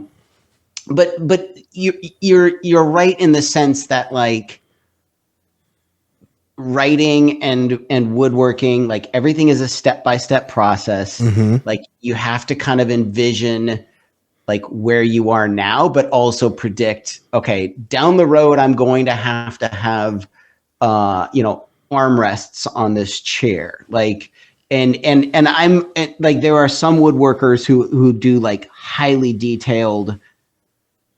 D: you're right in the sense that like writing and woodworking, like everything is a step-by-step process. Like you have to kind of envision like where you are now, but also predict, okay, down the road, I'm going to have armrests on this chair. Like, and I'm like, there are some woodworkers who do like highly detailed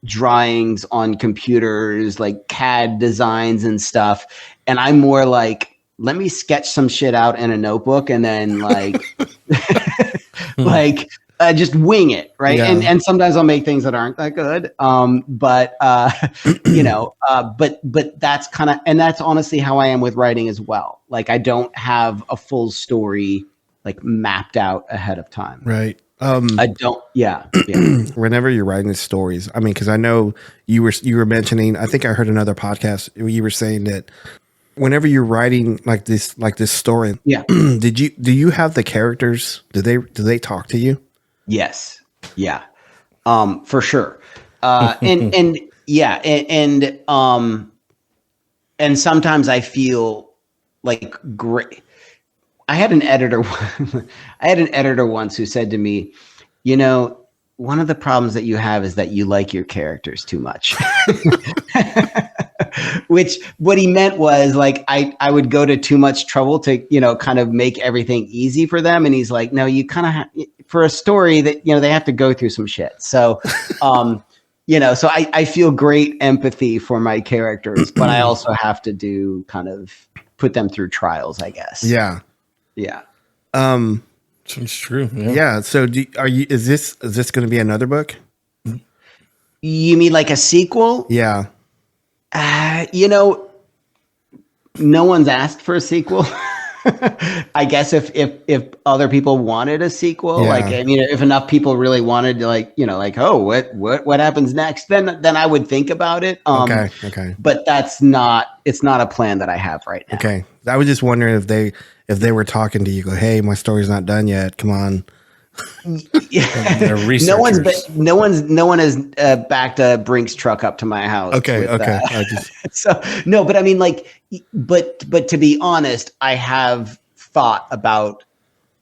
D: drawings on computers, like CAD designs and stuff. And I'm more like, let me sketch some shit out in a notebook and then like, just wing it. Right.
B: Yeah.
D: And sometimes I'll make things that aren't that good. But that's kind of, and that's honestly how I am with writing as well. Like I don't have a full story like mapped out ahead of time.
B: Right.
D: I don't. Yeah.
B: Whenever you're writing the stories, I mean, because I know you were mentioning. I think I heard another podcast where you were saying that whenever you're writing like this story, do you have the characters? Do they talk to you?
D: Yes. Yeah. For sure. And sometimes I feel like great. I had an editor once who said to me, one of the problems that you have is that you like your characters too much. Which what he meant was like I would go to too much trouble to, you know, kind of make everything easy for them. And he's like, no, you kind of for a story that, you know, they have to go through some shit. So, you know, so I feel great empathy for my characters, but I also have to do kind of put them through trials, I guess.
B: Yeah.
D: Yeah.
C: It's true.
B: Yeah. So is this going to be another book?
D: You mean like a sequel?
B: Yeah.
D: You know, no one's asked for a sequel. I guess if other people wanted a sequel, like, I mean, if enough people really wanted to, like, you know, like, oh, what happens next? Then I would think about it.
B: Okay.
D: But it's not a plan that I have right now.
B: Okay. I was just wondering if they were talking to you, go, hey, my story's not done yet. Come on.
D: They're researchers. No one has backed a Brinks truck up to my house.
B: Okay.
D: So no, but I mean, like, but to be honest, I have thought about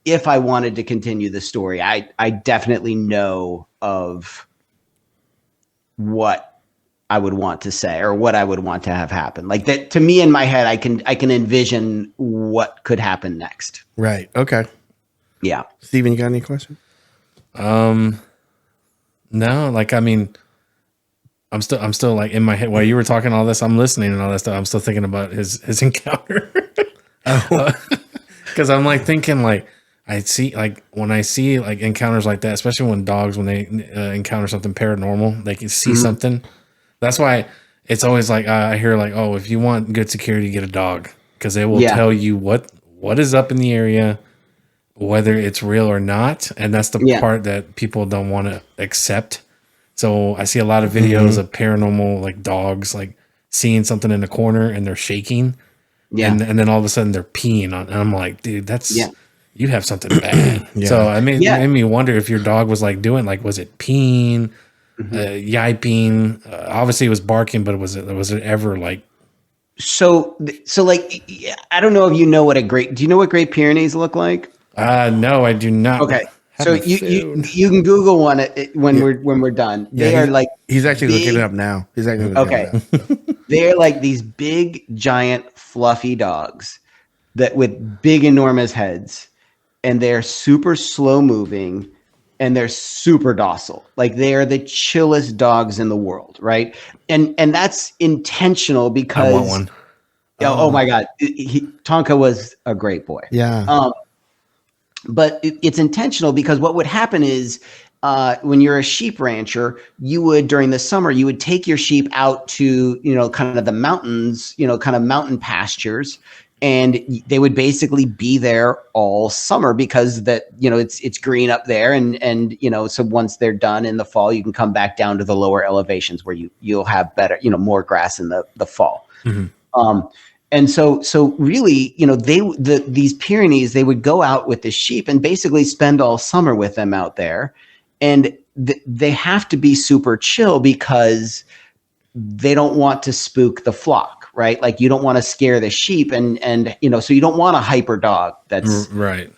D: if I wanted to continue the story. I definitely know of what I would want to say or what I would want to have happen. Like that to me in my head, I can envision what could happen next.
B: Right. Okay.
D: Yeah.
B: Steven, you got any questions?
C: No, like, I mean, I'm still like in my head while you were talking all this, I'm listening and all that stuff. I'm still thinking about his encounter. Cause I'm like thinking like, I see like when I see like encounters like that, especially when dogs, when they encounter something paranormal, they can see something. That's why it's always like, I hear like, oh, if you want good security, get a dog. Cause they will tell you what is up in the area, whether it's real or not. And that's the part that people don't want to accept. So I see a lot of videos of paranormal, like dogs, like seeing something in the corner and they're shaking. Yeah. And then all of a sudden they're peeing on, and I'm like, dude, that's, you have something bad. So it made me wonder if your dog was like doing, like, was it peeing, yiping? Obviously it was barking, but was it ever like,
D: so like, I don't know if you know what do you know what Great Pyrenees look like?
C: No, I do not.
D: Okay. So you can Google one when we're done. They are like,
B: he's actually looking it up now.
D: They're like these big, giant, fluffy dogs with big, enormous heads, and they're super slow moving, and they're super docile. Like they are the chillest dogs in the world, right? And that's intentional because
C: I want one.
D: Oh my God, Tonka was a great boy.
B: Yeah.
D: But it's intentional because what would happen is when you're a sheep rancher, you would, during the summer, you would take your sheep out to, you know, kind of the mountains, you know, kind of mountain pastures, and they would basically be there all summer because that, you know, it's green up there. And, you know, so once they're done in the fall, you can come back down to the lower elevations where you'll have better, you know, more grass in the fall. And so really, you know, these Pyrenees, they would go out with the sheep and basically spend all summer with them out there. And they have to be super chill because they don't want to spook the flock, right? Like you don't want to scare the sheep and, you know, so you don't want a hyper dog that's
C: right.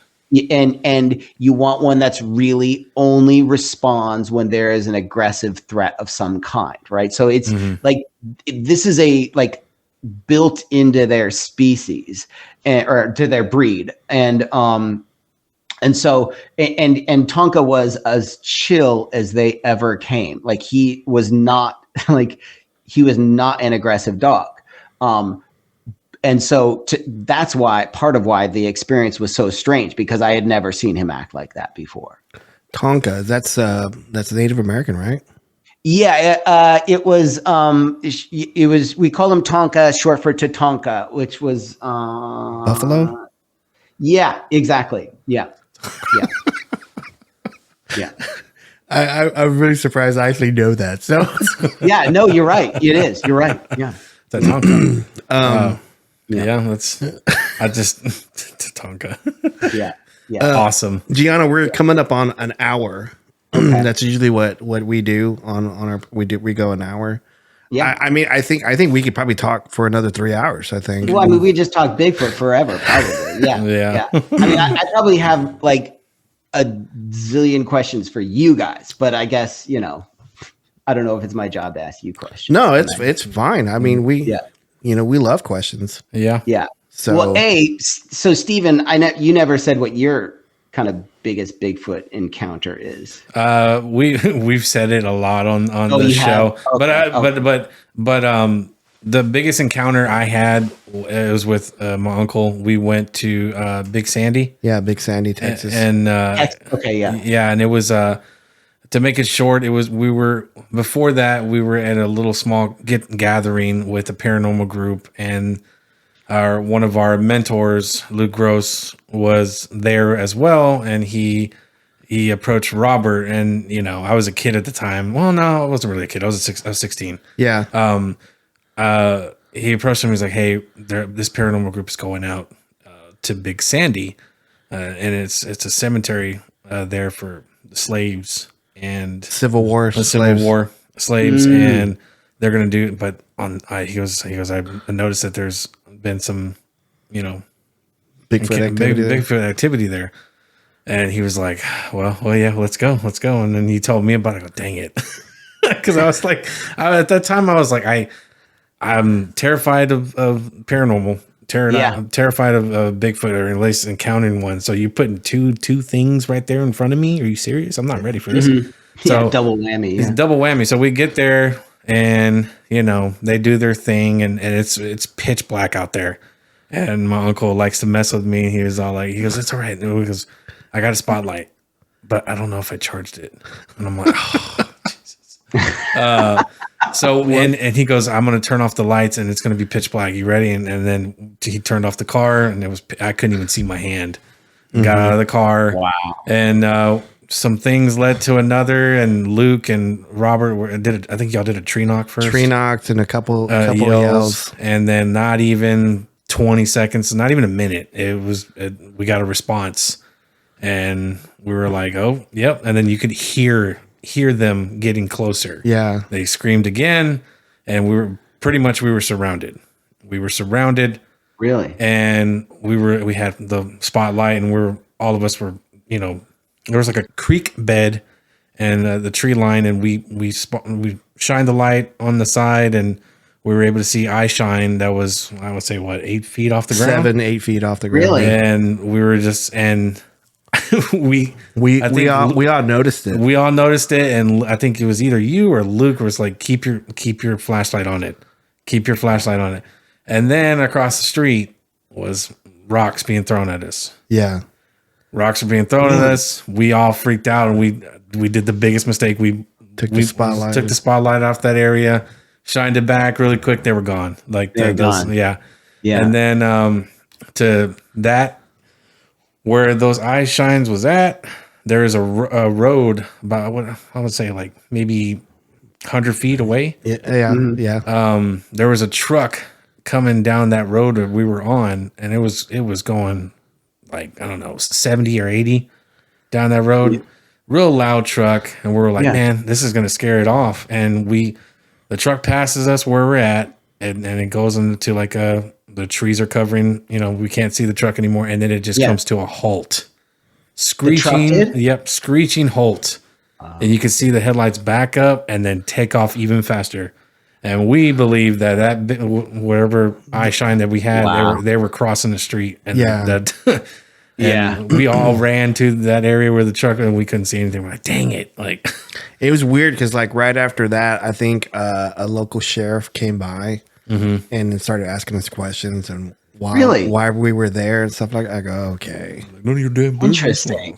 D: And you want one that's really only responds when there is an aggressive threat of some kind, right? So it's like, this is built into their species or to their breed. And so Tonka was as chill as they ever came. Like he was not an aggressive dog. And so that's part of why the experience was so strange, because I had never seen him act like that before.
B: Tonka, that's Native American, right?
D: Yeah, it was. We call him Tonka, short for Tatonka, which was
B: buffalo.
D: Yeah, exactly. Yeah.
B: I'm really surprised I actually know that. So
D: yeah, no, you're right. It is. You're right. Yeah.
C: Tatonka. That's Tatonka.
D: Yeah.
C: Awesome.
B: Giano, we're coming up on an hour. Okay. That's usually what we do on our we go an hour. Yeah. I mean, I think we could probably talk for another 3 hours, I think.
D: Well, I mean, we just talk Bigfoot forever, probably. Yeah. I mean, I probably have like a zillion questions for you guys, but I guess, you know, I don't know if it's my job to ask you questions.
B: No, it's fine. I mean, we love questions.
C: Yeah.
D: Yeah.
B: So,
D: Well, so Stephen, I know you never said what your kind of biggest Bigfoot encounter is.
C: We've said it a lot on the
D: you
C: show,
D: have? Okay.
C: but the biggest encounter I had was with my uncle. We went to Big Sandy.
B: yeah, Big Sandy, Texas.
C: And
D: Okay, yeah.
C: yeah, and it was to make it short, before that we were at a little small gathering with a paranormal group, and one of our mentors, Luke Gross, was there as well, and he approached Robert, and I was a kid at the time. Well, no, I wasn't really a kid. I was 16.
B: yeah.
C: He approached him. He's like, "Hey, this paranormal group is going out to Big Sandy, and it's a cemetery there for slaves and
B: Civil War
C: slaves, and they're gonna do." But he goes, I noticed that there's been some, Bigfoot activity there. And he was like, well, yeah, let's go. And then he told me about it. I go, dang it. Because I was like, at that time, I was like, I'm terrified of paranormal. I'm terrified of Bigfoot, or at least encountering one. So you're putting two things right there in front of me? Are you serious? I'm not ready for this.
D: Mm-hmm.
C: So
D: Double whammy.
C: It's double whammy. So we get there, and they do their thing, and it's pitch black out there. And my uncle likes to mess with me. He goes, it's all right. He goes, I got a spotlight, but I don't know if I charged it. And I'm like, oh, Jesus. And he goes, I'm going to turn off the lights, and it's going to be pitch black. You ready? And then he turned off the car, and I couldn't even see my hand. Got out of the car.
D: Wow.
C: And some things led to another, and Luke and Robert I think y'all did a tree knock first.
B: Tree knocked and a couple yells.
C: And then not even 20 seconds, not even a minute. We got a response. And we were like, oh, yep. And then you could hear them getting closer.
B: Yeah.
C: They screamed again, and we were surrounded.
D: Really?
C: And we had the spotlight, and all of us were, there was like a creek bed and the tree line, and we shined the light on the side, and we were able to see eye shine that was, I would say, 8 feet off the ground?
B: 7-8 feet off the ground.
D: Really?
C: And we were just, and we
B: all noticed it.
C: We all noticed it, and I think it was either you or Luke was like, keep your flashlight on it. Keep your flashlight on it. And then across the street was rocks being thrown at us.
B: Yeah.
C: Rocks were being thrown at us. We all freaked out, and we did the biggest mistake. We took the spotlight off that area, shined it back really quick. They were gone. Like
D: they're gone.
C: Yeah.
D: Yeah.
C: And then to that, where those eye shines was at, there is a road about, what I would say, like maybe 100 feet away.
B: Yeah.
C: There was a truck coming down that road that we were on, and it was going like, I don't know, 70 or 80 down that road. Real loud truck, and we were like, man, this is gonna scare it off. And the truck passes us where we're at, and it goes into like the trees are covering, we can't see the truck anymore, and then it just comes to a halt. Screeching halt. And you can see the headlights back up and then take off even faster. And we believe that whatever eye shine that we had, they were crossing the street, and we all ran to that area where the truck, and we couldn't see anything. We're like, dang it! Like,
B: it was weird because like right after that, I think a local sheriff came by and started asking us questions and why we were there and stuff like that. I go, okay,
C: none of your damn business.
D: Interesting.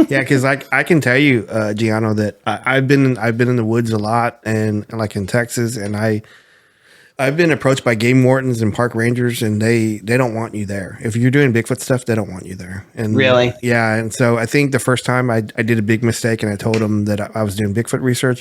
B: Yeah, because I can tell you, Giano, that I've been in the woods a lot, and like in Texas, and I've been approached by game wardens and park rangers, and they don't want you there. If you're doing Bigfoot stuff, they don't want you there. And
D: really?
B: Yeah. And so I think the first time I did a big mistake, and I told them that I was doing Bigfoot research,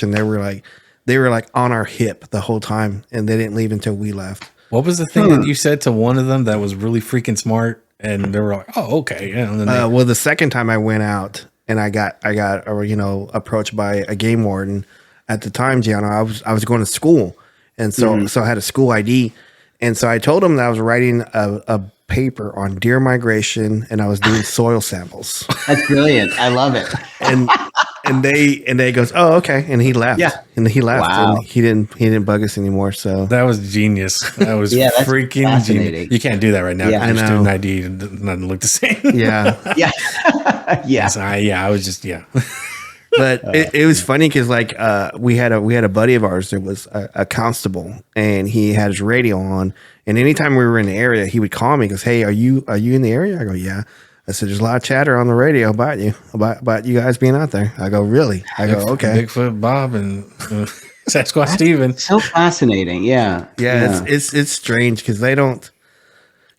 B: and they were like on our hip the whole time, and they didn't leave until we left.
C: What was the thing that you said to one of them that was really freaking smart? And they were like, "Oh, okay." Yeah. And then
B: well, the second time I went out and I got approached by a game warden. At the time, Giano, I was going to school, and so I had a school ID, and so I told him that I was writing a paper on deer migration, and I was doing soil samples.
D: That's brilliant. I love it.
B: and they goes, oh, okay. And he left.
D: Yeah.
B: And he left.
D: Wow.
B: And he didn't bug us anymore. So
C: That was genius. That was
D: Yeah, that's
C: freaking
D: fascinating.
C: genius. You can't do that right now.
D: Yeah.
C: Your
B: I know.
C: student ID doesn't look the same.
B: yeah.
D: Yeah. Yeah.
C: So I was just
B: But it was funny because like we had a buddy of ours that was a constable, and he had his radio on, and anytime we were in the area, he would call me. He goes, "Hey, are you in the area?" I go, "Yeah." I said, "There's a lot of chatter on the radio about you guys being out there." I go, "Really?" I go, "Okay."
C: Bigfoot Bob and Sasquatch Steven.
D: So fascinating. Yeah.
B: Yeah, it's strange because they don't,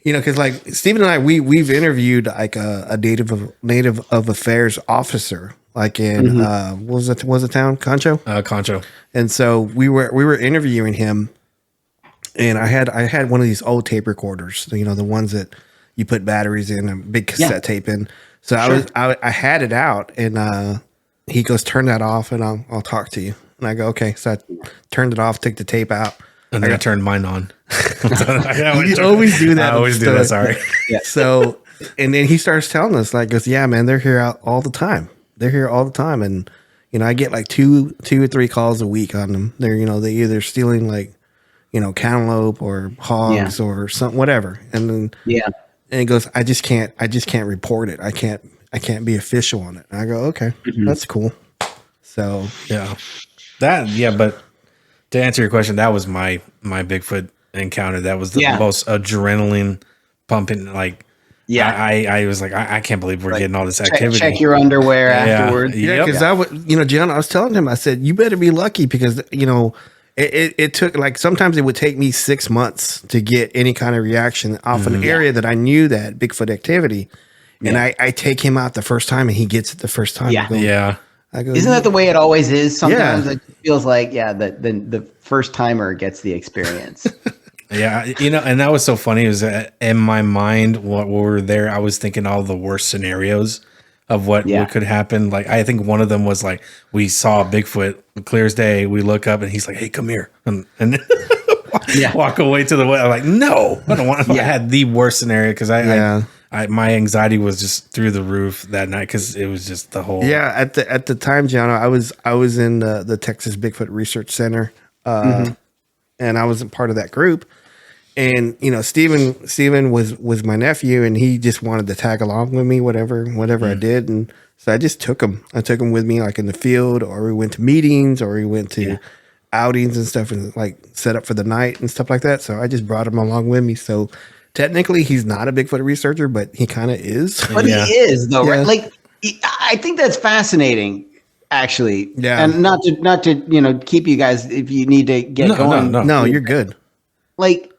B: because like Stephen and I, we've interviewed like a native of affairs officer, like in what was the town, Concho?
C: Concho.
B: And so we were interviewing him, and I had one of these old tape recorders, the ones that you put batteries in, a big cassette tape in. So I had it out, and he goes, "Turn that off, and I'll talk to you." And I go, "Okay." So I turned it off, took the tape out,
C: And then I turned mine on.
B: You always do that.
C: I always do that. Sorry.
B: So, and then he starts telling us, like, goes, "Yeah, man, they're here out all the time. They're here all the time." And, I get like two or three calls a week on them. They're, they either stealing like, cantaloupe or hogs or something, whatever. And then, and he goes, I just can't report it. I can't be official on it. And I go, okay, that's cool. So,
C: Yeah. But to answer your question, that was my Bigfoot encounter. That was the most adrenaline pumping. Like, I was like, I can't believe we're getting all this activity.
D: Check your underwear afterwards.
B: yeah, because I was, Giano, I was telling him, I said, you better be lucky because, it took like, sometimes it would take me 6 months to get any kind of reaction off an area that I knew that Bigfoot activity. And I take him out the first time and he gets it the first time.
D: Yeah.
B: I go,
D: Isn't that the way it always is? Sometimes it feels like, the first timer gets the experience.
C: Yeah, and that was so funny. Is that in my mind, what we were there, I was thinking all the worst scenarios of what could happen. Like, I think one of them was like, we saw Bigfoot clear as day. We look up and he's like, "Hey, come here," and walk away to the way. I'm like, no, I don't want. I had the worst scenario because my anxiety was just through the roof that night because it was just the whole.
B: Yeah, at the time, Giano, I was in the Texas Bigfoot Research Center, and I wasn't part of that group. And Steven was my nephew, and he just wanted to tag along with me, whatever I did, and so I just took him. I took him with me, like in the field, or we went to meetings, or we went to outings and stuff, and like set up for the night and stuff like that. So I just brought him along with me. So technically, he's not a Bigfoot researcher, but he kind of is.
D: But he is, though, right? Like, I think that's fascinating. Actually, and not to keep you guys if you need to get going.
B: No, you're good.
D: Like,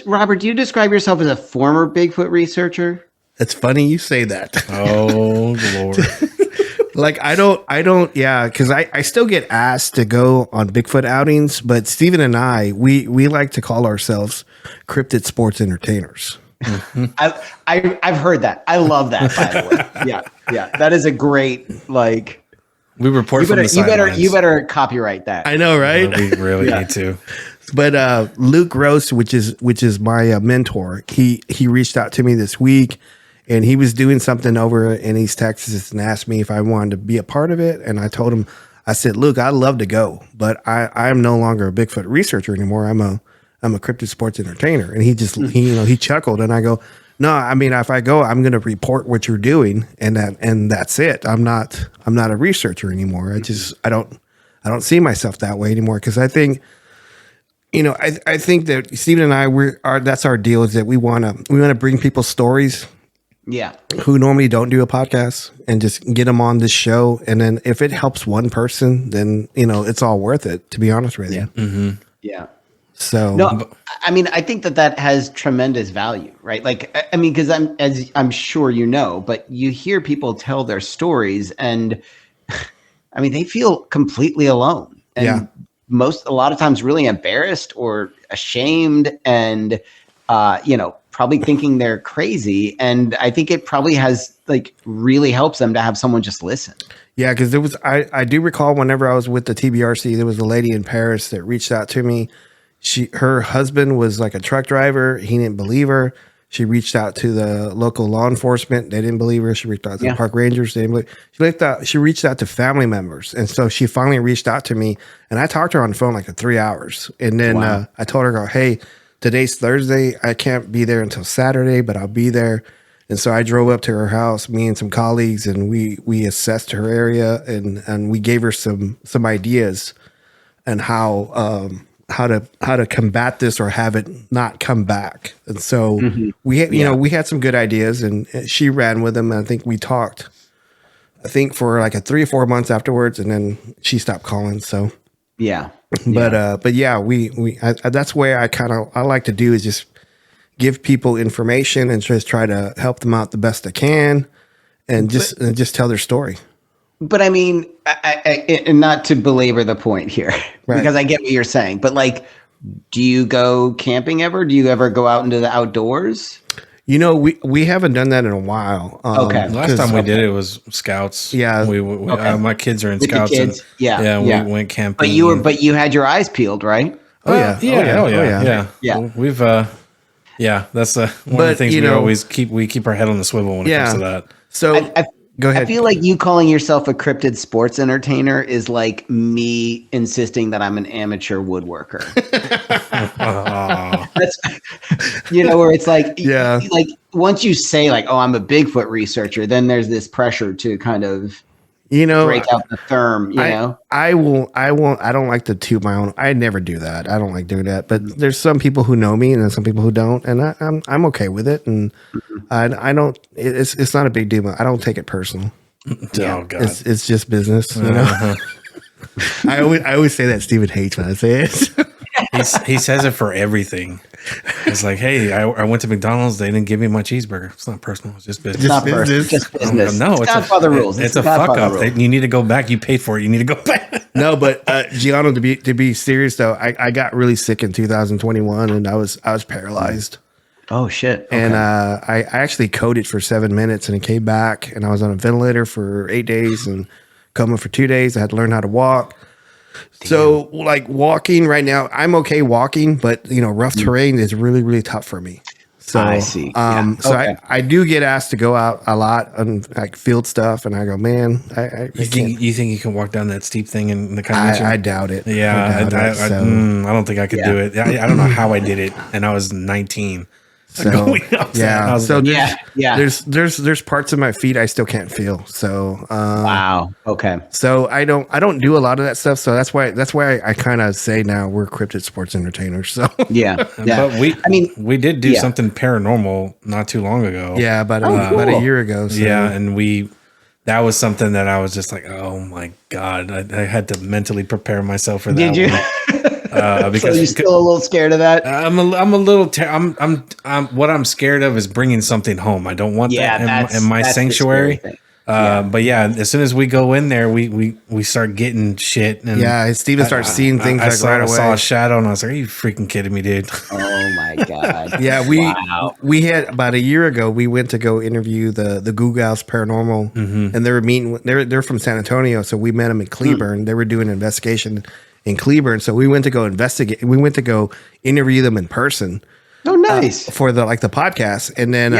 D: Robert, do you describe yourself as a former Bigfoot researcher?
B: It's funny you say that.
C: Oh Lord.
B: Like I don't, because I still get asked to go on Bigfoot outings, but Steven and I, we like to call ourselves cryptid sports entertainers.
D: I've heard that. I love that, by the way. Yeah. That is a great, like,
C: we report from the sidelines.
D: You better copyright that.
B: I know, right?
C: We really need to.
B: But Luke Gross, which is my mentor, he reached out to me this week, and he was doing something over in East Texas and asked me if I wanted to be a part of it. And I told him, I said, "Luke, I'd love to go, but I am no longer a Bigfoot researcher anymore. I'm a cryptid sports entertainer." And he just he chuckled, and I go, "No, I mean, if I go, I'm going to report what you're doing, and that's it. I'm not a researcher anymore. I don't see myself that way anymore because I think." I think that Steven and I, that's our deal, is that we want to bring people stories, who normally don't do a podcast, and just get them on this show. And then if it helps one person, then it's all worth it. To be honest with you, So
D: no, I mean, I think that has tremendous value, right? Like, I mean, because I'm sure but you hear people tell their stories, and I mean, they feel completely alone, and a lot of times really embarrassed or ashamed, and probably thinking they're crazy. And I think it probably has really helps them to have someone just listen.
B: Yeah, because I do recall whenever I was with the TBRC, there was a lady in Paris that reached out to me. Her husband was like a truck driver. He didn't believe her. She reached out to the local law enforcement. They didn't believe her. She reached out to the park rangers. They didn't believe. She reached out to family members. And so she finally reached out to me, and I talked to her on the phone like for 3 hours. And then I told her, hey, today's Thursday. I can't be there until Saturday, but I'll be there. And so I drove up to her house, me and some colleagues, and we assessed her area, and we gave her some ideas on how to combat this or have it not come back. And so we had some good ideas, and she ran with them. And I think we talked, for like 3 or 4 months afterwards, and then she stopped calling. So but that's where I like to do is just give people information and just try to help them out the best I can, and just tell their story.
D: But I mean, and not to belabor the point here, because I get what you're saying, but like, do you go camping ever? Do you ever go out into the outdoors?
B: We haven't done that in a while.
D: Okay.
C: Last time we did it was Scouts.
B: Yeah.
C: My kids are in
D: With
C: Scouts.
D: the kids.
C: We went camping.
D: But you had your eyes peeled, right?
C: Yeah. We've that's one of the things we always keep our head on the swivel when it comes to that.
B: So go ahead.
D: I feel like you calling yourself a cryptid sports entertainer is like me insisting that I'm an amateur woodworker. That's, where it's like, like once you say like, oh, I'm a Bigfoot researcher, then there's this pressure to kind of, break out the term,
B: I don't like to toot my own. I never do that. I don't like doing that, but there's some people who know me and there's some people who don't. And I'm okay with it. And I don't, it's not a big deal. I don't take it personal.
C: Oh God.
B: It's just business, I always say that Steven hates when I say it.
C: He says it for everything. It's like, hey, I went to McDonald's. They didn't give me my cheeseburger. It's not personal. It's just business.
D: Just business.
C: No, it's
D: Godfather rules.
C: It's a fuck up. You need to go back. You paid for it. You need to go back.
B: No, but Giano, to be serious though, I got really sick in 2021, and I was paralyzed.
D: Oh shit! Okay.
B: And I actually coded for 7 minutes, and it came back, and I was on a ventilator for 8 days and coma for 2 days. I had to learn how to walk. Damn. So like walking right now, I'm okay walking, but rough terrain is really, really tough for me. So
D: I see.
B: I do get asked to go out a lot on like field stuff, and I go, man,
C: you think you can walk down that steep thing in the kind of
B: I doubt it.
C: Yeah, I don't think I could do it. I don't know how I did it, and I was 19.
B: So there's parts of my feet I still can't feel. So
D: wow. Okay.
B: So I don't do a lot of that stuff. So that's why I kind of say now we're cryptid sports entertainers. So
C: But we did do something paranormal not too long ago.
B: Yeah, about a year ago. So.
C: Yeah, and that was something that I was just like, oh my God, I had to mentally prepare myself for that.
D: Did you?
C: Because
D: so you're still a little scared of that?
C: I'm a little. What I'm scared of is bringing something home. I don't want that in my sanctuary. But as soon as we go in there, we start getting shit. And
B: Steven starts seeing things right away. I
C: saw a shadow, and I was like, "Are you freaking kidding me, dude?"
D: Oh my God!
B: we had about a year ago. We went to go interview the Googlehouse Paranormal, and they were meeting. They're from San Antonio, so we met them in Cleburne. They were doing an investigation in Cleburne, so we went to go investigate. We went to go interview them in person.
D: Oh, nice
B: for the podcast, and then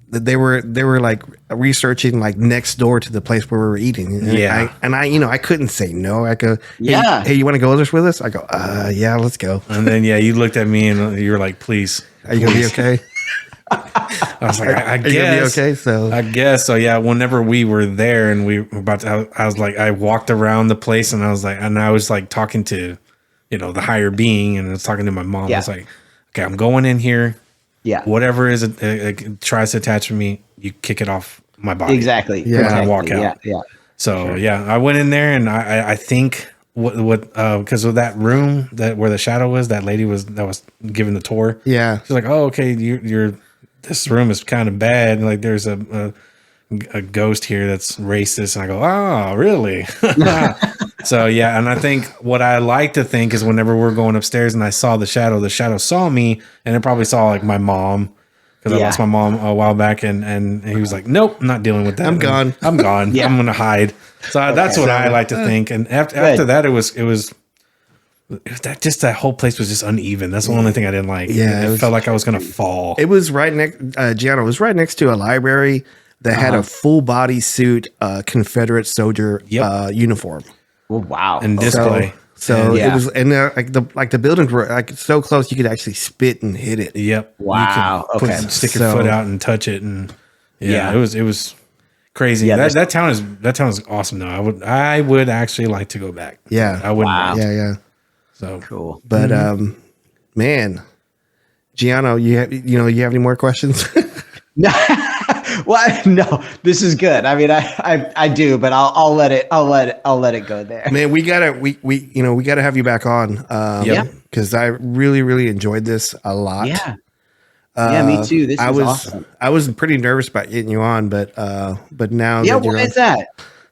B: they were like researching like next door to the place where we were eating. And I couldn't say no. I go, hey, you want to go with us? I go, yeah, let's go.
C: And then you looked at me and you were like, please,
B: are you gonna be okay?
C: I was like, I guess.
B: Are you gonna be okay? So
C: I guess so. Yeah. Whenever we were there and we were about to, I was like, I walked around the place and I was like talking to, the higher being, and I was talking to my mom. I was like, okay, I'm going in here. Yeah. Whatever it tries to attach to me, you kick it off my body.
D: Exactly.
C: Yeah. When I walk out.
D: Yeah.
C: So I went in there, and I think because of that room where the shadow was, that lady that was giving the tour.
B: Yeah.
C: She's like, oh, okay, this room is kind of bad. Like there's a ghost here that's racist. And I go, oh, really? So and I think what I like to think is whenever we're going upstairs and I saw the shadow saw me, and it probably saw like my mom, because I lost my mom a while back, and he was like, nope, I'm not dealing with that.
B: I'm gone.
C: I'm gone. I'm gonna hide. So that's what I like to think. And after that, it was that whole place was just uneven. That's the only thing I didn't like.
B: Yeah,
C: it felt like I was gonna fall.
B: It was right next. Giano was right next to a library that had a full body suit Confederate soldier uniform
D: Oh, wow.
C: And display.
B: So
D: Yeah.
B: it was, and the buildings were like so close you could actually spit and hit it.
C: Yep.
D: Wow.
C: You could
D: Okay.
C: stick your
B: So-
C: foot out and touch it, and
D: Yeah.
C: it was crazy.
D: Yeah,
C: that town is awesome. Though I would actually like to go back.
B: Yeah.
C: I wouldn't.
D: Wow.
C: mind.
B: Yeah,
C: So
D: Cool.
B: but man, Giano, you have any more questions?
D: Well, no, this is good. I mean, I do, but I'll let it go there.
B: Man, we gotta have you back on.
D: Yeah.
B: Because I really, really enjoyed this a lot.
D: Yeah. Yeah, me too. This is awesome.
B: I was pretty nervous about getting you on, but now
D: Yeah,
B: that you're
D: why
B: on,
D: is that?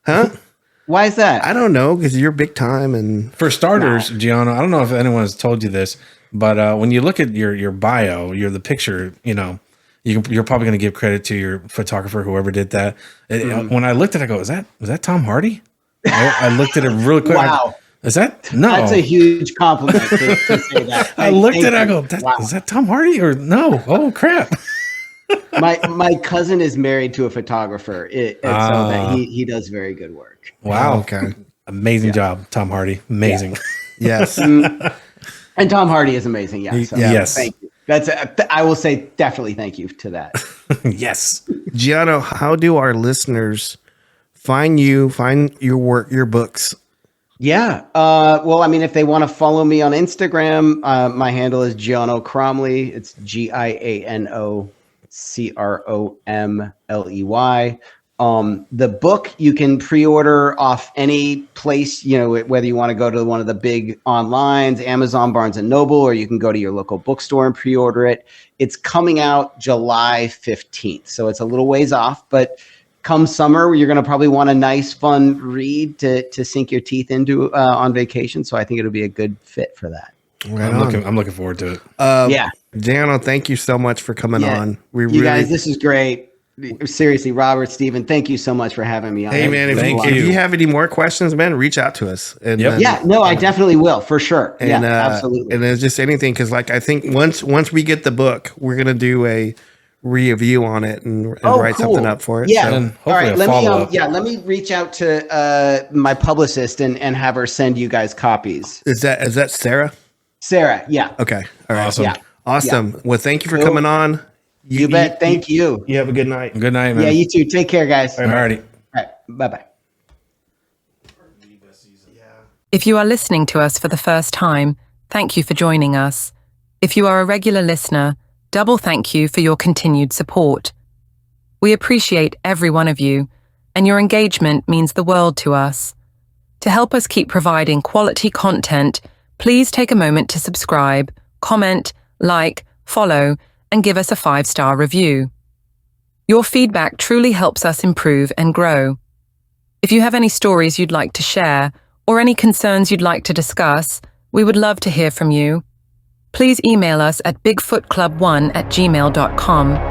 B: huh?
D: Why is that?
B: I don't know, because you're big time and
C: for starters, Giano, I don't know if anyone has told you this, but when you look at your bio, the picture, you're probably going to give credit to your photographer, whoever did that. When I looked at it, I go, was that Tom Hardy? I looked at it really quick.
D: Wow.
C: Is that? No.
D: That's a huge compliment to say that.
C: I looked at it, I go,
D: Wow.
C: is that Tom Hardy or no? Oh, crap.
D: My cousin is married to a photographer, so that he does very good work.
C: Wow.
B: Okay.
C: Amazing job, Tom Hardy. Amazing.
B: yes.
D: And Tom Hardy is amazing. Yeah. So
C: Yes.
D: Thank you. I will say definitely thank you to that.
C: Yes.
B: Giano, how do our listeners find your work, your books?
D: Yeah. Well, I mean, if they want to follow me on Instagram, my handle is Giano Cromley. It's GianoCromley. The book you can pre-order off any place, whether you want to go to one of the big onlines, Amazon, Barnes and Noble, or you can go to your local bookstore and pre-order it. It's coming out July 15th. So it's a little ways off, but come summer, you're going to probably want a nice, fun read to sink your teeth into on vacation. So I think it'll be a good fit for that.
B: Right
C: I'm looking forward to it.
D: Yeah.
B: Giano, thank you so much for coming on.
D: You guys, this is great. Seriously, Robert, Stephen, thank you so much for having me on.
B: Hey man, if you have any more questions, man, reach out to us. And
D: I definitely will, for sure.
B: And,
D: absolutely.
B: And there's just anything, because I think once we get the book, we're gonna do a review on it and write something up for it.
D: Yeah.
B: So,
C: And
D: All right.
C: hopefully
D: Let me reach out to my publicist and have her send you guys copies.
B: is that Sarah?
D: Sarah. Yeah.
B: Okay. All right.
C: Awesome.
D: Yeah.
B: Awesome. Well, thank you for coming on.
D: You bet. Thank you.
B: You have a good night.
C: Good night, man.
D: Yeah, you too. Take care, guys. All
C: Alrighty.
D: right. Bye-bye.
F: If you are listening to us for the first time, thank you for joining us. If you are a regular listener, double thank you for your continued support. We appreciate every one of you, and your engagement means the world to us. To help us keep providing quality content, please take a moment to subscribe, comment, like, follow, and give us a 5-star review. Your feedback truly helps us improve and grow. If you have any stories you'd like to share or any concerns you'd like to discuss, we would love to hear from you. Please email us at bigfootclub1@gmail.com